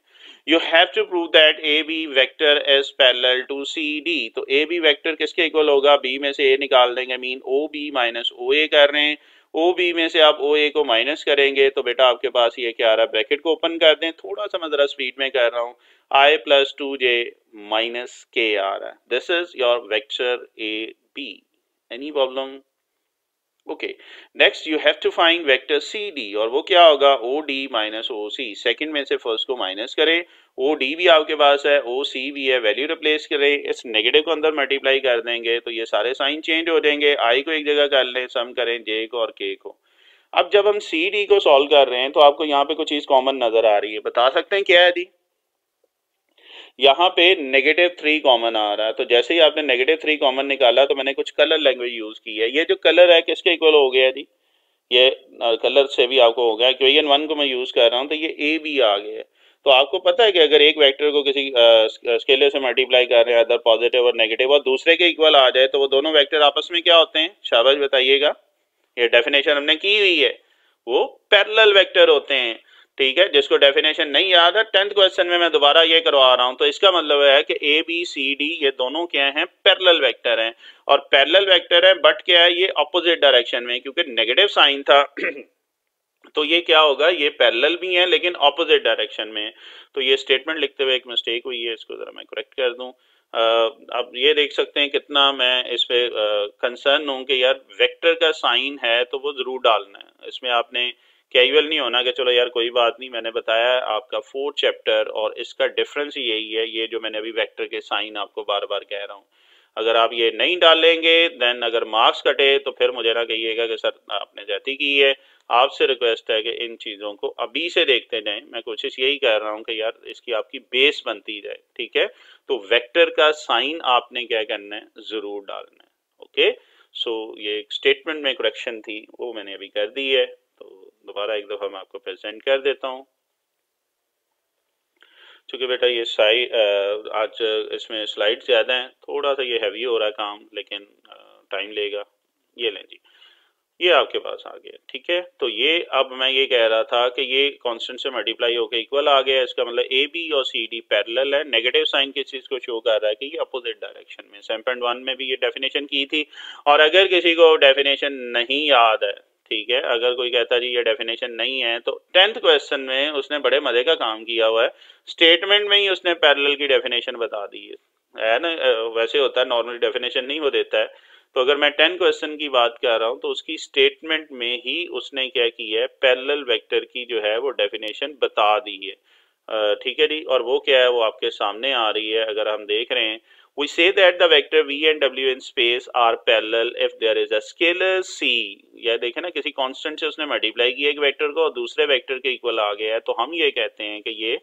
You have to prove that A B vector is parallel to C D. तो ए बी वेक्टर किसके इक्वल होगा, बी में से ए निकाल देंगे, mean O B minus O A कर रहे हैं, ओ बी में से आप ओ ए को माइनस करेंगे तो बेटा आपके पास ये क्या आ रहा है, ब्रैकेट को ओपन कर दें, थोड़ा सा मैं जरा स्पीड में कर रहा हूँ, I plus 2j minus k आ रहा है। This is your vector A B. Any problem? Okay. Next you have to find vector C D और वो क्या होगा O D minus O C। Second में से फर्स्ट को माइनस करें, O D भी आपके पास है, O C भी है, वैल्यू रिप्लेस करें, इस नेगेटिव को अंदर मल्टीप्लाई कर देंगे तो ये सारे साइन चेंज हो जाएंगे। I को एक जगह कर लें, सम करें J को और K को। अब जब हम C D को सॉल्व कर रहे हैं तो आपको यहाँ पे कुछ चीज कॉमन नजर आ रही है, बता सकते हैं क्या है दी? यहाँ पे -3 कॉमन आ रहा है, तो जैसे ही आपने -3 कॉमन निकाला तो मैंने कुछ कलर लैंग्वेज यूज की है। ये जो कलर है किसके इक्वल हो गया जी, ये कलर से भी आपको हो गया, इक्वेशन 1 को मैं यूज कर रहा हूँ तो ये ए बी आ गया है। तो आपको पता है कि अगर एक वेक्टर को किसी स्केलर से मल्टीप्लाई कर रहे हैं अदर पॉजिटिव और नेगेटिव और दूसरे के इक्वल आ जाए तो वो दोनों वेक्टर आपस में क्या होते हैं, शाबाश बताइएगा, ये डेफिनेशन हमने की हुई है, वो पैरेलल वेक्टर होते हैं। ठीक है, जिसको डेफिनेशन नहीं याद है 10th क्वेश्चन में मैं दोबारा ये करवा रहा हूं। तो इसका मतलब है कि ए बी सी डी ये दोनों क्या हैं, पैरेलल वेक्टर हैं, और पैरेलल वेक्टर है बट क्या है, ये अपोजिट डायरेक्शन में, क्योंकि नेगेटिव साइन था तो ये क्या होगा, ये पैरेलल भी है लेकिन ऑपोजिट डायरेक्शन में। तो ये स्टेटमेंट लिखते हुए एक मिस्टेक हुई है, इसको जरा मैं करेक्ट कर दूं। अब ये देख सकते हैं कितना मैं इस पे कंसर्न हूं कि यार वेक्टर का साइन है तो वो जरूर डालना है, इसमें आपने कैजुअल नहीं होना कि चलो यार कोई बात नहीं, मैंने बताया आपका 4th चैप्टर और इसका डिफरेंस यही है, ये जो मैंने अभी वेक्टर के साइन आपको बार बार कह रहा हूँ। अगर आप ये नहीं डालेंगे देन अगर मार्क्स कटे तो फिर मुझे ना कहिएगा कि सर आपने ज्यादती की है। आपसे रिक्वेस्ट है कि इन चीज़ों को अभी से देखते जाएं, मैं कोशिश यही कर रहा हूं कि यार इसकी आपकी बेस बनती जाए। ठीक है, तो वेक्टर का साइन आपने क्या करना है, जरूर डालना है। ओके, सो ये एक स्टेटमेंट में करेक्शन थी वो मैंने अभी कर दी है, तो दोबारा एक दफा मैं आपको प्रेजेंट कर देता हूँ। चूंकि बेटा ये आज इसमें स्लाइड ज़्यादा हैं, थोड़ा सा ये हैवी हो रहा है काम, लेकिन टाइम लेगा। ये लें जी, ये आपके पास आ गया। ठीक है, तो ये अब मैं ये कह रहा था कि ये कांस्टेंट से मल्टीप्लाई होकर इक्वल आ गया, इसका मतलब ए बी और सी डी पैरेलल है। नेगेटिव साइन किस चीज को शो कर रहा है कि ये अपोजिट डायरेक्शन में। 7.1 में भी ये डेफिनेशन की थी, और अगर किसी को डेफिनेशन नहीं याद है, ठीक है, अगर कोई कहता जी ये डेफिनेशन नहीं है, तो 10th क्वेश्चन में उसने बड़े मजे का काम किया हुआ है, स्टेटमेंट में ही उसने पैरेलल की डेफिनेशन बता दी है ना। वैसे होता है नॉर्मली डेफिनेशन नहीं वो देता है, तो अगर मैं 10 क्वेश्चन की बात कर रहा हूं तो उसकी स्टेटमेंट में ही उसने क्या की है, पैरेलल वेक्टर की जो है वो डेफिनेशन बता दी है। ठीक है जी, और वो क्या है वो आपके सामने आ रही है। अगर हम देख रहे हैं, we say that the vector v and w in space are parallel if there is a scalar c। यह देखें ना, किसी कांस्टेंट से उसने मल्टीप्लाई किया एक वेक्टर को और दूसरे वेक्टर के इक्वल आ गया है, तो हम ये कहते हैं कि ये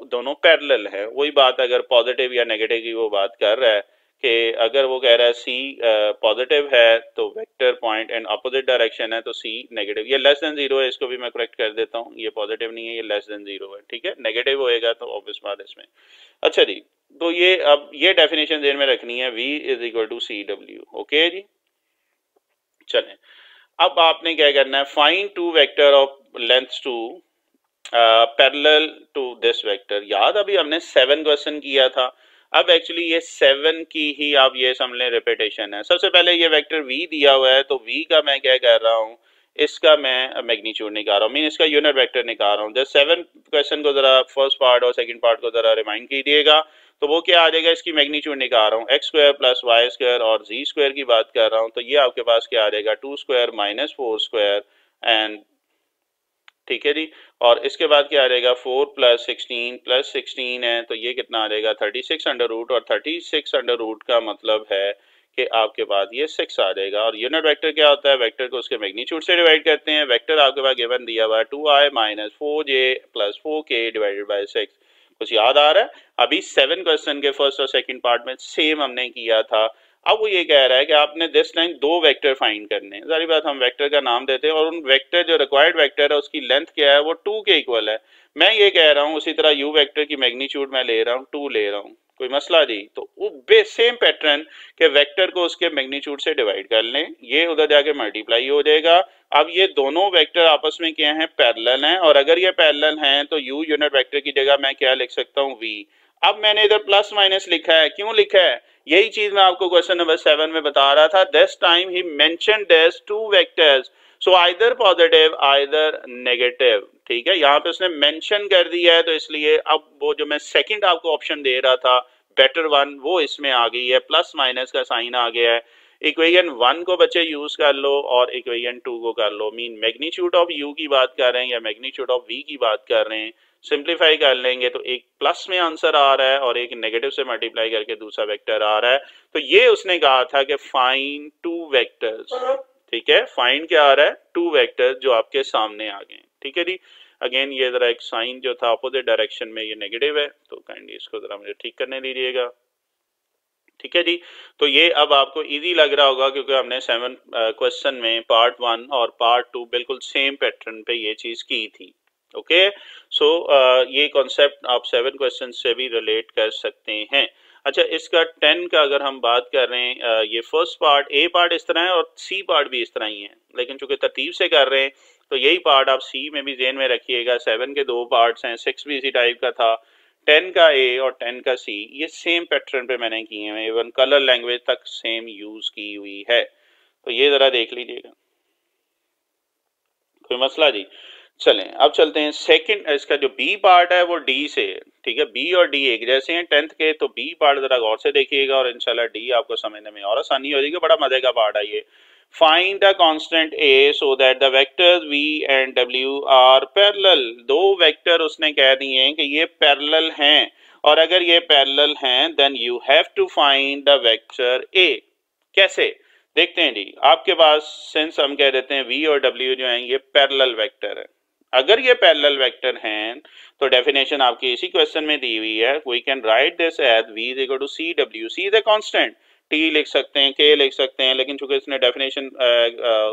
दोनों पैरेलल है। वही बात अगर पॉजिटिव या नेगेटिव की वो बात कर रहा है कि अगर वो कह रहा है सी पॉजिटिव है तो vector point and opposite direction है तो सी नेगेटिव। ये लेस देन जीरो है, इसको भी मैं करेक्ट कर देता हूँ, ये पॉजिटिव नहीं है, ये लेस देन जीरो है। ठीक है, नेगेटिव होएगा तो ऑब्वियस बात इसमें। अच्छा जी, तो ये अब ये डेफिनेशन ध्यान में रखनी है, v इज इक्वल टू सी डब्ल्यू। ओके जी, चलें अब आपने क्या करना है, find two vector of length two parallel to this vector. याद अभी हमने 7 क्वेश्चन किया था, अब एक्चुअली ये 7 की ही आप ये समझ लें रिपीटेशन है। सबसे पहले ये वेक्टर v दिया हुआ है, तो v का मैं क्या कर रहा हूँ, इसका मैं मैग्नीट्यूड निकाल रहा हूँ, मीन इसका यूनिट वेक्टर निकाल रहा हूँ। जस्ट 7 क्वेश्चन को जरा फर्स्ट पार्ट और सेकंड पार्ट को जरा रिमाइंड कीजिएगा, तो वो क्या आ जाएगा, इसकी मैग्नीट्यूड निकाल रहा हूँ, X square plus Y square और जी स्क्वायर की बात कर रहा हूँ, तो ये आपके पास क्या आ जाएगा, 2 स्क्वायर माइनस 4 स्क्वायर एंड ठीक है जी। और इसके बाद क्या आ जाएगा 4 प्लस 16 है तो ये कितना आ जाएगा 36 अंडर रूट, और 36 अंडर रूट का मतलब है कि आपके पास ये 6 आ जाएगा। और यूनिट वेक्टर क्या होता है, वेक्टर को उसके मैग्नीट्यूड से डिवाइड करते हैं। वेक्टर आपके पास गिवन दिया हुआ है 2i minus 4j plus 4k divided by 6। कुछ याद आ रहा है? अभी 7 क्वेश्चन के फर्स्ट और सेकंड पार्ट में सेम हमने किया था। अब वो ये कह रहा है कि आपने दिस टाइम दो वेक्टर फाइंड करने हैं। सारी बात हम वेक्टर का नाम देते हैं और उन वेक्टर जो रिक्वायर्ड वेक्टर है उसकी लेंथ क्या है, वो 2 के इक्वल है। मैं ये कह रहा हूँ उसी तरह यू वेक्टर की मैग्नीट्यूड मैं ले रहा हूँ 2 ले रहा हूँ, कोई मसला जी? तो वो सेम पैटर्न के वेक्टर को उसके मैग्नीट्यूड से डिवाइड कर लें, ये उधर जाके मल्टीप्लाई हो जाएगा। अब ये दोनों वेक्टर आपस में क्या है, पैरेलल हैं, और अगर ये पैरेलल हैं तो यू यूनिट वेक्टर की जगह मैं क्या लिख सकता हूँ, वी। अब मैंने इधर प्लस माइनस लिखा है, क्यों लिखा है? यही चीज मैं आपको क्वेश्चन नंबर 7 में बता रहा था। This time he mentioned this two vectors, so either positive either negative. ठीक है, यहाँ पे उसने मेंशन कर दिया है तो इसलिए अब वो जो मैं सेकंड आपको ऑप्शन दे रहा था बेटर वन, वो इसमें आ गई है, प्लस माइनस का साइन आ गया है। इक्वेशन 1 को बच्चे यूज कर लो और इक्वेशन 2 को कर लो। मीन मैग्नीट्यूड ऑफ यू की बात कर रहे हैं या मैग्नीट्यूड ऑफ वी की बात कर रहे हैं, सिंप्लीफाई कर लेंगे तो एक प्लस में आंसर आ रहा है और एक नेगेटिव से मल्टीप्लाई करके दूसरा वेक्टर आ रहा है। तो ये उसने कहा था कि फाइंड टू वेक्टर्स। ठीक है, फाइंड क्या आ रहा है, टू वेक्टर्स जो आपके सामने आ गए। ठीक है जी। अगेन ये जरा एक साइन जो था अपोजिट डायरेक्शन में ये नेगेटिव है, तो काइंडली इसको जरा मुझे ठीक करने दीजिएगा। ठीक है जी। तो ये अब आपको इजी लग रहा होगा क्योंकि हमने 7 क्वेश्चन में पार्ट 1 और पार्ट 2 बिल्कुल सेम पैटर्न पे ये चीज की थी। ओके, सो ये कॉन्सेप्ट आप 7 क्वेश्चन से भी रिलेट कर सकते हैं। अच्छा, इसका 10 का अगर हम बात कर रहे हैं, ये फर्स्ट पार्ट ए पार्ट इस तरह है और सी पार्ट भी इस तरह ही है, लेकिन चूंकि तरतीब से कर रहे हैं तो यही पार्ट आप सी में भी ज़हन में रखिएगा। 7 के 2 पार्ट्स हैं, 6 भी इसी टाइप का था, 10 का ए और 10 का सी ये सेम पैटर्न पे मैंने किए हैं, इवन कलर लैंग्वेज तक सेम यूज की हुई है। तो ये जरा देख लीजिएगा, कोई मसला जी? चलें अब चलते हैं सेकंड, इसका जो बी पार्ट है वो डी से है। ठीक है, बी और डी एक जैसे हैं 10th के, तो बी पार्ट जरा गौर से देखिएगा और इंशाल्लाह डी आपको समझने में और आसानी हो जाएगी। बड़ा मजे का पार्ट है ये। Find the constant A so that the vectors V and W are parallel. दो वेक्टर उसने कह दिए हैं कि ये पैरेलल हैं, और अगर ये पैरेलल हैं then you have to find the vector A. कैसे देखते हैं जी। आपके पास सिंस हम कह देते हैं वी और डब्ल्यू जो हैं ये पैरेलल वेक्टर है, अगर ये पैरेलल वेक्टर हैं तो डेफिनेशन आपकी इसी क्वेश्चन में दी हुई है। We can write this as v is equal to C W. C is a constant, T लिख सकते हैं, के लिख सकते हैं, लेकिन चूंकि इसने डेफिनेशन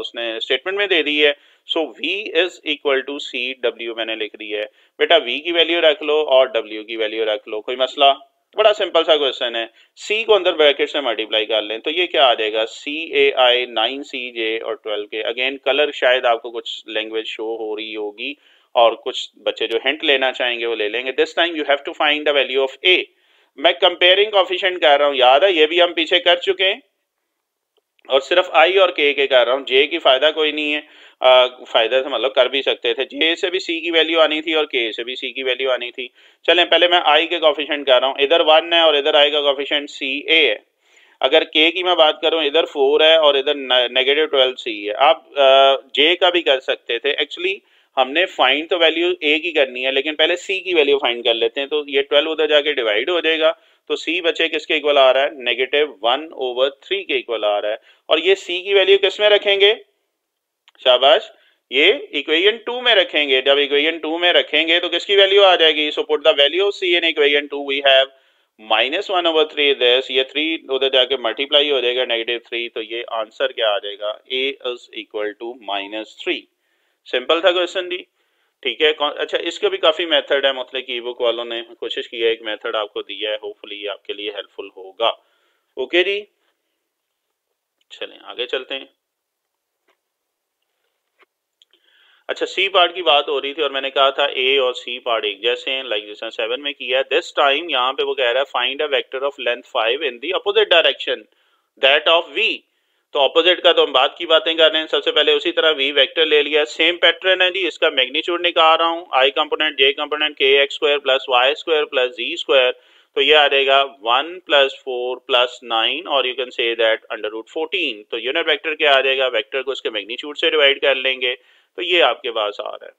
उसने स्टेटमेंट में दे दी है, so v is equal to C W मैंने लिख दी है। बेटा v की वैल्यू रख लो और w की वैल्यू रख लो, कोई मसला? बड़ा सिंपल सा क्वेश्चन है। c को अंदर ब्रैकेट से मल्टीप्लाई कर लें तो ये क्या आ जाएगा, सी ए आई 9cj और 12k। अगेन कलर शायद आपको कुछ लैंग्वेज शो हो रही होगी और कुछ बच्चे जो हिंट लेना चाहेंगे वो ले लेंगे। This time you have to find the value of a। मैं कंपेयरिंग कोएफिशिएंट कर रहा हूँ, याद है ये भी हम पीछे कर चुके हैं, और सिर्फ आई और के कर रहा हूँ। जे की फायदा कोई नहीं है, फायदा से मतलब कर भी सकते थे, जे से भी सी की वैल्यू आनी थी और के से भी सी की वैल्यू आनी थी। चलें पहले मैं आई के कोएफिशिएंट कर रहा हूँ, इधर 1 है और इधर आई का कोएफिशिएंट सी ए है। अगर के की मैं बात करूं, इधर 4 है और इधर नेगेटिव 12c है। आप जे का भी कर सकते थे, एक्चुअली हमने फाइंड तो वैल्यू ए की करनी है, लेकिन पहले सी की वैल्यू फाइंड कर लेते हैं। तो ये 12 उधर जाके डिवाइड हो जाएगा, तो सी बचे किसके इक्वल आ रहा है, -1/3 के इक्वल आ रहा है। और ये सी की वैल्यू किस में रखेंगे, शाबाश, ये इक्वेशन 2 में रखेंगे। जब इक्वेशन 2 में रखेंगे तो किसकी वैल्यू आ जाएगी, so put the value of C in equation 2 we have -1/3 this, ये 3 उधर जाके मल्टीप्लाई हो जाएगा -3, तो ये आंसर क्या आ जाएगा, a is equal to -3। Simple था क्वेश्चन जी। ठीक है, अच्छा इसका भी काफी मेथड है, मतलब कि बुक वालों ने कोशिश की है, एक मेथड आपको दिया है, होपफुली ये आपके लिए हेल्पफुल होगा। ओके जी, चलें आगे चलते हैं। अच्छा, सी पार्ट की बात हो रही थी और मैंने कहा था ए और सी पार्ट एक जैसे हैं, लाइक जैसे 7 में किया है। दिस टाइम यहाँ पे वो कह रहा है find a vector of length 5 in the opposite direction that of V. तो अपोजिट का तो हम बात की बातें कर रहे हैं, सबसे पहले उसी तरह वी वेक्टर ले लिया, सेम पैटर्न है जी। इसका मैग्नीट्यूड निकाल रहा हूँ, i component j component k x square plus Y square plus z square, तो ये आ जाएगा 1 + 4 + 9 और यू कैन से दैट √14। तो यूनिट वेक्टर क्या आ जाएगा, वेक्टर को उसके मैग्नीट्यूड से डिवाइड कर लेंगे, तो ये आपके पास आ रहा है।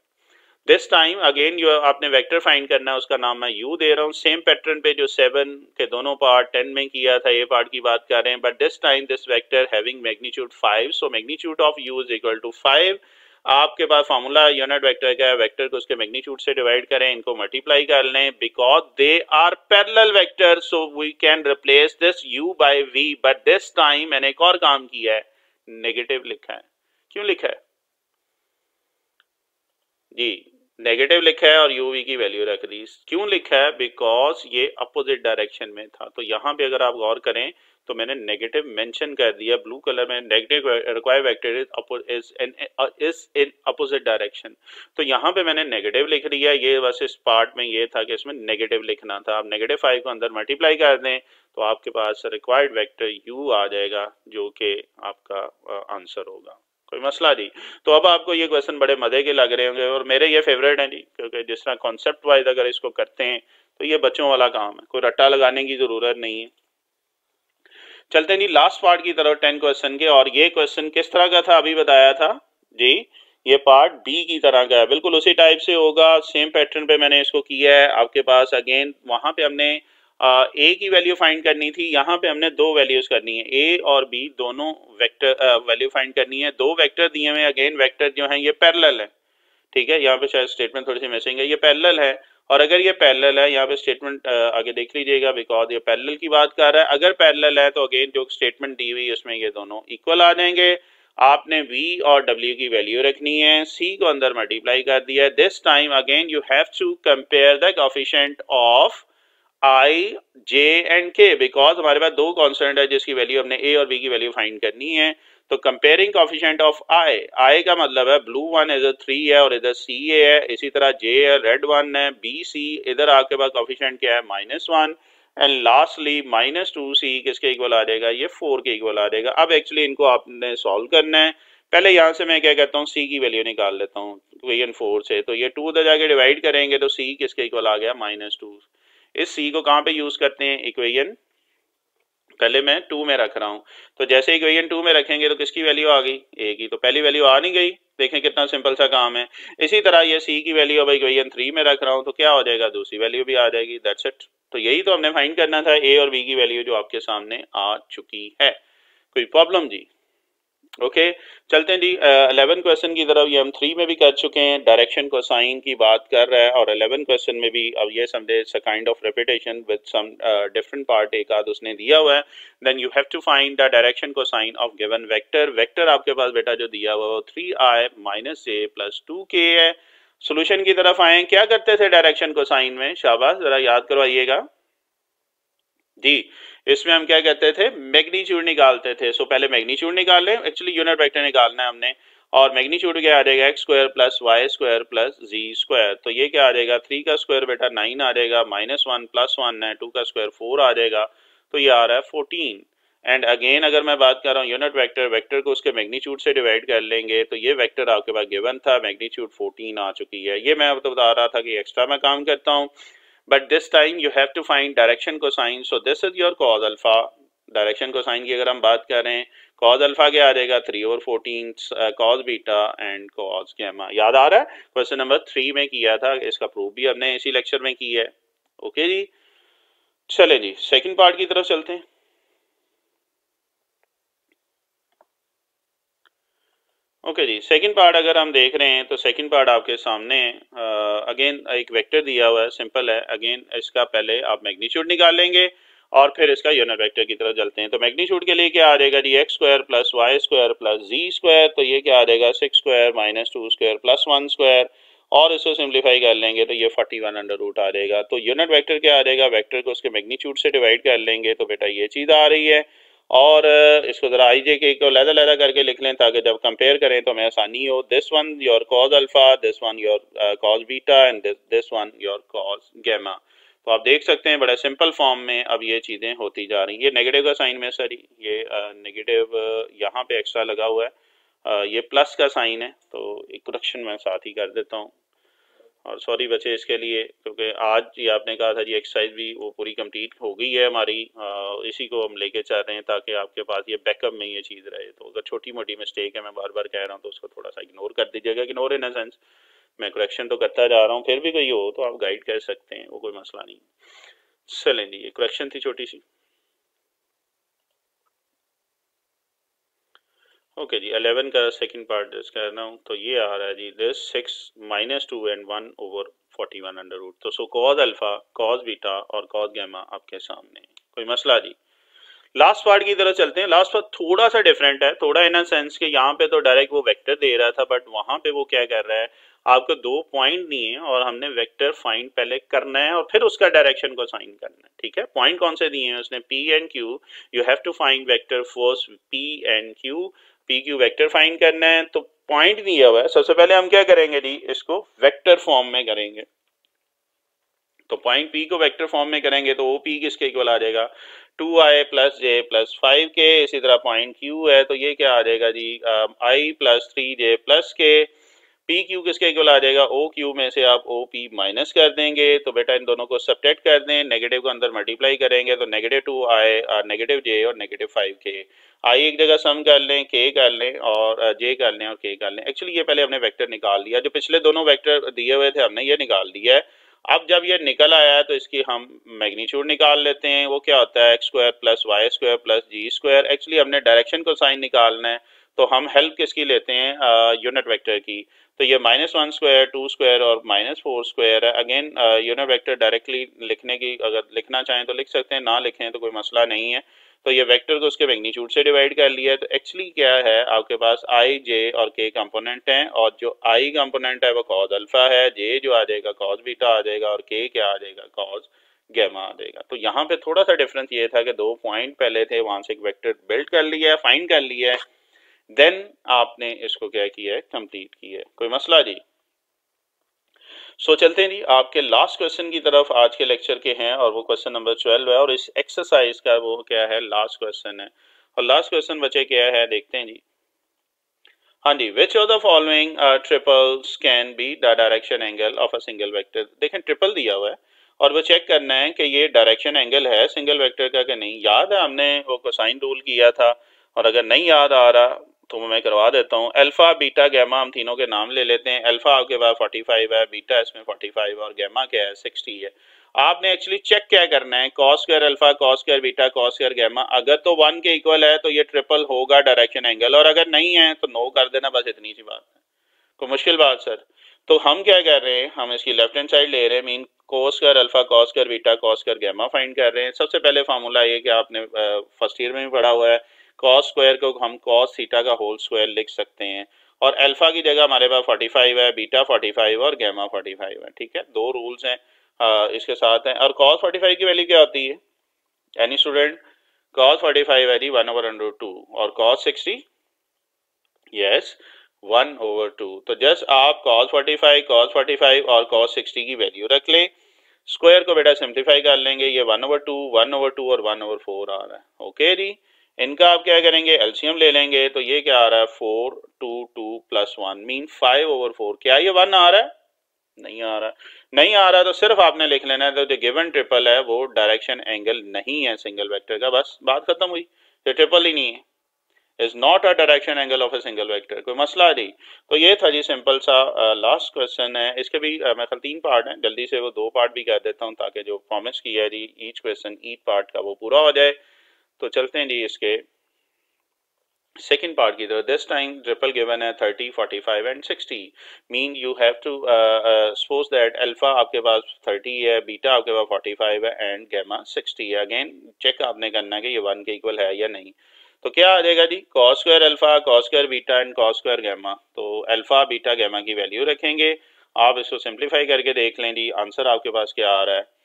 दिस टाइम अगेन जो आपने वेक्टर फाइंड करना है उसका नाम मैं यू दे रहा हूँ, सेम पैटर्न पे जो 7 के दोनों पार्ट 10 में किया था, ये पार्ट की बात कर रहे हैं, but this time this vector having magnitude 5, so magnitude of U is equal to 5। आपके पास फार्मूला यूनिट वेक्टर का है, वेक्टर को उसके मैग्नीट्यूड से डिवाइड करें, इनको मल्टीप्लाई कर लें, because they are parallel vector so we can replace this u by v, but this time मैंने एक और काम किया है, नेगेटिव लिखा है। क्यों लिखा है जी, नेगेटिव लिखा है और यू वी की वैल्यू रख दी। क्यों लिखा है, बिकॉज ये अपोजिट डायरेक्शन में था। तो यहाँ पे अगर आप गौर करें तो मैंने नेगेटिव मेंशन कर दिया ब्लू कलर में, negative required vector is in opposite direction. तो यहाँ पे मैंने नेगेटिव लिख दिया, ये बस इस पार्ट में ये था कि इसमें नेगेटिव लिखना था। आप नेगेटिव 5 को अंदर मल्टीप्लाई कर दें तो आपके पास रिक्वायर्ड वेक्टर यू आ जाएगा, जो कि आपका आंसर होगा। कोई मसला नहीं। तो अब आपको ये क्वेश्चन बड़े मजे के लग रहे होंगे और मेरे ये फेवरेट हैं जी, क्योंकि जिस तरह कॉन्सेप्ट वाइज अगर इसको करते हैं तो ये बच्चों वाला काम है, कोई रट्टा लगाने की जरूरत नहीं है। चलते नहीं लास्ट पार्ट की तरफ 10 क्वेश्चन के, और ये क्वेश्चन किस तरह का था अभी बताया था जी, ये पार्ट बी की तरह का है, बिल्कुल उसी टाइप से होगा, सेम पैटर्न पे मैंने इसको किया है। आपके पास अगेन वहां पे हमने ए की वैल्यू फाइंड करनी थी, यहाँ पे हमने दो वैल्यूज करनी है, ए और बी दोनों वेक्टर वैल्यू फाइंड करनी है। दो वेक्टर दिए हुए, अगेन वेक्टर जो है ये पैरेलल है, ठीक है, यहाँ पे शायद स्टेटमेंट थोड़ी सी मिसिंग है, ये पैरेलल है। और अगर ये पैरेलल है, यहाँ पे स्टेटमेंट आगे देख लीजिएगा, बिकॉज ये पैरेलल की बात कर रहा है। अगर पैरेलल है तो अगेन जो स्टेटमेंट दी हुई है उसमें ये दोनों इक्वल आ जाएंगे। आपने v और w की वैल्यू रखनी है, c को अंदर मल्टीप्लाई कर दिया है। This time again you have to compare the coefficient of i, j and k, बिकॉज हमारे पास दो कॉन्स्टेंट है जिसकी वैल्यू हमने a और b की वैल्यू फाइंड करनी है। तो कंपेयरिंग कोएफिशिएंट ऑफ i का मतलब है ब्लू वन इधर 3 है और इधर ca है, इसी तरह j है, रेड वन है, bc, इधर आपके पास कोएफिशिएंट क्या है -1, एंड लास्टली -2c किसके इक्वल आ जाएगा, ये 4 के इक्वल आ जाएगा। अब एक्चुअली इनको आपने सॉल्व करना है। पहले यहाँ से मैं क्या कहता हूँ, c की वैल्यू निकाल लेता हूँ इक्वेशन 4 से, तो ये 2 उधर जाके डिवाइड करेंगे तो c किसके इक्वल आ गया -2। इस c को कहाँ पे यूज करते हैं, इक्वेशन पहले मैं 2 में रख रहा हूँ, तो जैसे इक्वेशन 2 में रखेंगे तो किसकी वैल्यू आ गई, a की, तो पहली वैल्यू आ नहीं गई। देखें कितना सिंपल सा काम है। इसी तरह ये c की वैल्यू अब इक्वेशन 3 में रख रहा हूँ तो क्या हो जाएगा, दूसरी वैल्यू भी आ जाएगी, दैट्स इट। तो यही तो हमने फाइंड करना था, a और b की वैल्यू जो आपके सामने आ चुकी है। कोई प्रॉब्लम जी, ओके चलते हैं जी 11 क्वेश्चन की तरफ। ये हम 3 में भी कर चुके हैं, डायरेक्शन को साइन की बात कर रहा है, और 11 क्वेश्चन में भी अब ये समझे it's a kind of repetition with some different part, एक आध उसने दिया हुआ है। Then you have to find the direction cosine of given vector. Vector आपके पास बेटा जो दिया हुआ वो 3i - j + 2k है। सोल्यूशन की तरफ आए, क्या करते थे डायरेक्शन को साइन में, शाबाश जरा याद करवाइएगा जी। इसमें हम क्या कहते थे, मैग्नीट्यूड निकालते थे। सो पहले मैग्नीट्यूड निकाल लें, एक्चुअली यूनिट वेक्टर निकालना है हमने, और मैग्नीट्यूड क्या आ जाएगा, x² + y² + z²। तो ये क्या आ जाएगा, 3 का स्क्वायर बेटा 9 आ जाएगा, -1 + 1 है, 2 का स्क्वायर 4 आ जाएगा, तो ये आ रहा है 14। एंड अगेन अगर मैं बात कर रहा हूँ यूनिट वेक्टर, वेक्टर को उसके मैग्नीट्यूड से डिवाइड कर लेंगे, तो ये वेक्टर आपके पास गिवन था, मैग्नीट्यूड 14 आ चुकी है। ये मैं तो बता रहा था कि एक्स्ट्रा मैं काम करता हूँ, but this time you have to find direction cosine, so this is your cos alpha। Direction cosine की अगर हम बात करें, cos अल्फा क्या आ जाएगा, 3/14 cos beta and cos gamma. याद आ रहा है, क्वेश्चन नंबर 3 में किया था, इसका प्रूफ भी हमने इसी लेक्चर में किया है। ओके जी, चले जी सेकंड पार्ट की तरफ चलते हैं। ओके जी, सेकंड पार्ट अगर हम देख रहे हैं तो सेकंड पार्ट आपके सामने अगेन एक वेक्टर दिया हुआ है, सिंपल है। अगेन इसका पहले आप मैग्नीट्यूड निकाल लेंगे और फिर इसका यूनिट वेक्टर की तरफ चलते हैं। तो मैग्नीट्यूड के लिए क्या आ जाएगा जी, x² + y² + z²। तो ये क्या आ जाएगा, 6² - 2² + 1², और इसको सिंप्लीफाई कर लेंगे तो ये 41√, आ जाएगा। तो यूनिट वेक्टर क्या आ जाएगा, वेक्टर को उसके मैग्नीट्यूड से डिवाइड कर लेंगे तो बेटा ये चीज़ आ रही है। और इसको जरा आई जे के को लहदा लहदा करके लिख लें ताकि जब कंपेयर करें तो हमें आसानी हो। This one your cos alpha, this one your cos beta, and this one your cos gamma. तो आप देख सकते हैं बड़े सिंपल फॉर्म में अब ये चीज़ें होती जा रही हैं। ये नेगेटिव का साइन में सर, ये नेगेटिव यहाँ पे एक्स्ट्रा लगा हुआ है, ये प्लस का साइन है, तो एक करेक्शन मैं साथ ही कर देता हूँ। और सॉरी बच्चे इसके लिए, क्योंकि आज ये आपने कहा था जी एक्सरसाइज भी वो पूरी कंप्लीट हो गई है हमारी, इसी को हम लेके चल रहे हैं ताकि आपके पास ये बैकअप में ये चीज़ रहे। तो अगर छोटी मोटी मिस्टेक है, मैं बार बार कह रहा हूँ, तो उसको थोड़ा सा इग्नोर कर दीजिएगा, इग्नोर इन अ सेंस मैं करेक्शन तो करता जा रहा हूँ, फिर भी कोई हो तो आप गाइड कर सकते हैं, वो कोई मसला नहीं। चलें जी, ये करेक्शन थी छोटी सी। ओके जी, 11 का सेकंड पार्ट डिस्कस कर रहा हूँ। तो ये आ रहा है जी, this 6 -2 and 1 over 41 under root. तो so cos alpha, cos beta और कॉज गैमा आपके सामने, कोई मसला जी। लास्ट पार्ट की तरफ चलते हैं। लास्ट पार्ट थोड़ा सा डिफरेंट है, थोड़ा इन सेंस कि यहाँ पे तो डायरेक्ट वो वेक्टर दे रहा था, बट वहां पे वो क्या कर रहा है, आपको दो पॉइंट दिए हैं और हमने वेक्टर फाइंड पहले करना है और फिर उसका डायरेक्शन को साइन करना है। ठीक है, पॉइंट कौन से दिए हैं उसने, P and Q. You have to find vector first P and Q, P Q vector find करना है। तो पॉइंट दिया हुआ है, सबसे पहले हम क्या करेंगे जी, इसको वेक्टर फॉर्म में करेंगे। तो पॉइंट पी को वेक्टर फॉर्म में करेंगे तो ओ पी किसके इक्वल आ जाएगा, 2i प्लस जे प्लस 5k। इसी तरह पॉइंट क्यू है तो ये क्या आ जाएगा जी, i प्लस 3j प्लस के। पी क्यू किसके इक्वल आ जाएगा, ओ क्यू में से आप ओ पी माइनस कर देंगे। तो बेटा इन दोनों को सब्ट्रैक्ट कर दें, नेगेटिव को अंदर मल्टीप्लाई करेंगे तो -2i नेगेटिव जे और -5k। आई एक जगह सम कर लें, के कर लें और जे कर लें और के कर लें। एक्चुअली ये पहले हमने वेक्टर निकाल लिया, जो पिछले दोनों वेक्टर दिए हुए थे हमने ये निकाल दिया है। अब जब ये निकल आया है तो इसकी हम मैग्नीट्यूड निकाल लेते हैं। वो क्या होता है, x square plus Y square plus z square. Actually हमने डायरेक्शन को साइन निकालना है तो हम हेल्प किसकी लेते हैं, यूनिट वेक्टर की। तो ये -1 स्क्वायर, 2 स्क्वायर और -4 स्क्वायर है। अगेन यूनिट वेक्टर डायरेक्टली लिखने की अगर लिखना चाहें तो लिख सकते हैं, ना लिखें तो कोई मसला नहीं है। तो ये वेक्टर को उसके मैग्नीट्यूड से डिवाइड कर लिया है। तो एक्चुअली क्या है, आपके पास आई, जे और के कंपोनेंट हैं और जो आई कंपोनेंट है वो कॉज अल्फा है, जे जो आ जाएगा कॉज बीटा आ जाएगा और के क्या आ जाएगा, कॉज गैमा आ जाएगा। तो यहाँ पे थोड़ा सा डिफरेंस ये था कि दो पॉइंट पहले थे, वहां से एक वेक्टर बिल्ड कर लिया है, फाइंड कर लिया है, देन आपने इसको क्या किया है, कंप्लीट किया है। कोई मसला जी। सो चलते हैं जी आपके लास्ट क्वेश्चन की तरफ, आज के लेक्चर के हैं और वो क्वेश्चन नंबर 12 है और इस एक्सरसाइज का वो क्या है, लास्ट क्वेश्चन है। और लास्ट क्वेश्चन बचे क्या है, देखते हैं जी। हाँ जी, which of the following triples can be the direction angle of a single vector. देखें ट्रिपल दिया हुआ है और वो चेक करना है कि ये डायरेक्शन एंगल है सिंगल वेक्टर का कि नहीं। याद है हमने वो कोसाइन रूल किया था, और अगर नहीं याद आ रहा तो मैं करवा देता हूँ। अल्फा बीटा गैमा हम तीनों के नाम ले लेते हैं। अल्फा आपके पास 45 है, बीटा इसमें 45 और गैमा क्या है, 60 है। आपने एक्चुअली चेक क्या करना है, cos square alpha, cos square beta, cos square gamma. अगर तो 1 के इक्वल है तो ये ट्रिपल होगा डायरेक्शन एंगल, और अगर नहीं है तो नो कर देना, बस इतनी सी बात है। कोई मुश्किल बात सर। तो हम क्या कर रहे हैं, हम इसकी लेफ्ट हैंड साइड ले रहे हैं, mean cos square alpha, cos square beta, cos square gamma find कर रहे हैं। सबसे पहले फार्मूला ये कि आपने फर्स्ट ईयर में भी पढ़ा हुआ है, कॉस स्क्वायर को हम कॉस थीटा का होल स्क्वायर लिख सकते हैं। और अल्फा की जगह हमारे पास 45 है, बीटा 45 और गैमा 45 है। ठीक है, दो रूल्स हैं इसके साथ हैं। और कॉस 45 की वैल्यू क्या होती है, एनी स्टूडेंट, कॉस 45 है जी 1/√2 और कॉस 60 यस 1/2। तो जस्ट आप cos 45 और cos 60 की वैल्यू रख लें। स्क्वायर को बेटा सिंप्लीफाई कर लेंगे, ये 1/2 1/2 और 1/4 आ रहा है। ओके जी, इनका आप क्या करेंगे, एलसीएम ले लेंगे। तो ये क्या आ रहा है, 4 2 2 प्लस 1 मीन 5/4। क्या ये 1 आ रहा है, नहीं आ रहा। नहीं आ रहा तो सिर्फ आपने लिख लेना है, तो जो गिवन ट्रिपल है वो डायरेक्शन एंगल नहीं है सिंगल वेक्टर का, बस बात खत्म हुई। तो ट्रिपल ही नहीं है, is not a direction angle of a single vector. कोई मसला नहीं। तो ये था जी सिंपल सा लास्ट क्वेश्चन है। इसके भी मेरे ख्याल 3 पार्ट हैं, जल्दी से वो 2 पार्ट भी कर देता हूँ ताकि जो प्रॉमिस किया है जी ईच क्वेश्चन ईच पार्ट का वो पूरा हो जाए। तो चलते हैं जी इसके सेकेंड पार्ट की तरफ। दिस टाइम ट्रिपल गिवन है 30 45 and 60। Mean you have to suppose that alpha आपके पास 30 है, बीटा आपके पास 45 है एंड गैमा 60 है। अगेन चेक आपने करना है कि ये 1 के इक्वल है या नहीं। तो क्या आ जाएगा जी, cos square alpha, cos square beta and cos square gamma. तो अल्फा बीटा गैमा की वैल्यू रखेंगे। आप इसको सिंप्लीफाई करके देख लें जी, आंसर आपके पास क्या आ रहा है।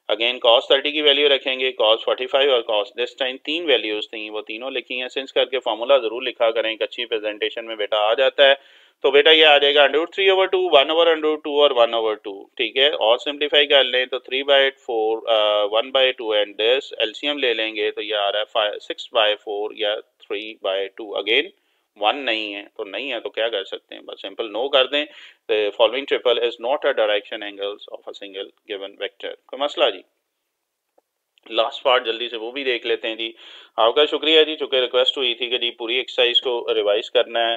अगेन cos 30 की वैल्यू रखेंगे, cos 45 और cos दिस टाइम 3 वैल्यूज थी, वो तीनों लिखी हैं। सिंस करके फॉर्मूला जरूर लिखा करें, एक अच्छी प्रेजेंटेशन में बेटा आ जाता है। तो बेटा ये आ जाएगा √3/2 1/√2 और 1/2। ठीक है, और सिंप्लीफाई कर लें तो 3/4 1/2 एंड दिस एलसीएम ले लेंगे तो ये आ रहा है 6/4 या 3/2। अगेन 1 नहीं है तो नहीं है, तो क्या कर सकते हैं, बस सिंपल नो कर दें। The following triple is not a direction angles of a single given vector. कोई मसला जी। लास्ट पार्ट जल्दी से वो भी देख लेते हैं जी। आपका शुक्रिया जी, चूंकि रिक्वेस्ट हुई थी कि जी पूरी एक्सरसाइज को रिवाइज करना है,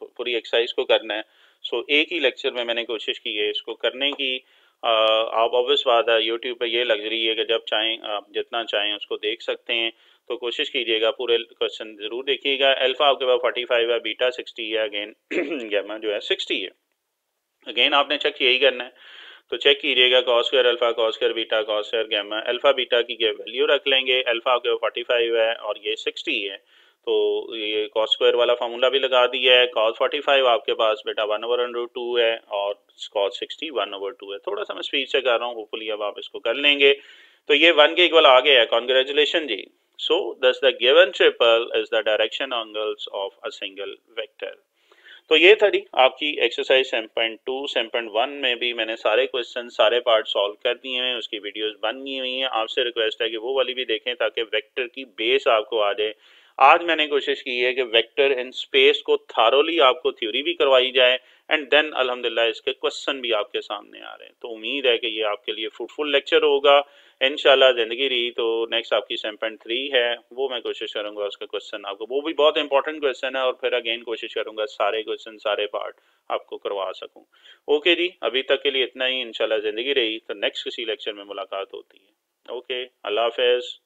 पूरी एक्सरसाइज को करना है। सो एक ही लेक्चर में मैंने कोशिश की है इसको करने की। आप ऑब्वियस बात है यूट्यूब पे ये लग्जरी है कि जब चाहें आप जितना चाहें उसको देख सकते हैं। तो कोशिश कीजिएगा पूरे क्वेश्चन जरूर देखिएगा। अल्फा आपके पास 45 है, बीटा 60 है, अगेन गैमा जो है 60 है। अगेन आपने चेक यही करना है। तो चेक कीजिएगा cos square alpha, cos square beta, cos square gamma, alpha beta की वैल्यू रख लेंगे। अल्फा आपके 45 है और ये 60 है, तो ये कॉस स्क्वायर वाला फार्मूला भी लगा दिया है। कॉस 45 आपके पास बेटा 1/√2 है और कॉस 60 1/2 है। थोड़ा सा मैं स्पीड से कर रहा हूँ, होपफुली अब आप इसको कर लेंगे। तो ये 1 के इक्वल आ गया है, कॉन्ग्रेचुलेशन जी। सो दस the given triple is the direction angles of a single vector. तो ये था जी आपकी एक्सरसाइज 7.2। 7.1 में भी मैंने सारे क्वेश्चन सारे पार्ट सॉल्व कर दिए हैं, उसकी वीडियोस बन गई हुई हैं। आपसे रिक्वेस्ट है कि वो वाली भी देखें ताकि वेक्टर की बेस आपको आ जाए। आज मैंने कोशिश की है कि वेक्टर इन स्पेस को थारोली आपको थ्योरी भी करवाई जाए एंड देन अल्हम्दुलिल्लाह इसके क्वेश्चन भी आपके सामने आ रहे हैं। तो उम्मीद है कि ये आपके लिए फ्रूटफुल लेक्चर होगा। इंशाल्लाह ज़िंदगी रही तो नेक्स्ट आपकी 7.3 है, वो मैं कोशिश करूंगा उसका क्वेश्चन आपको, वो भी बहुत इंपॉर्टेंट क्वेश्चन है, और फिर अगेन कोशिश करूंगा सारे क्वेश्चन सारे पार्ट आपको करवा सकूं। ओके जी, अभी तक के लिए इतना ही। इंशाल्लाह ज़िंदगी रही तो नेक्स्ट किसी लेक्चर में मुलाकात होती है। ओके, अल्लाह हाफिज़।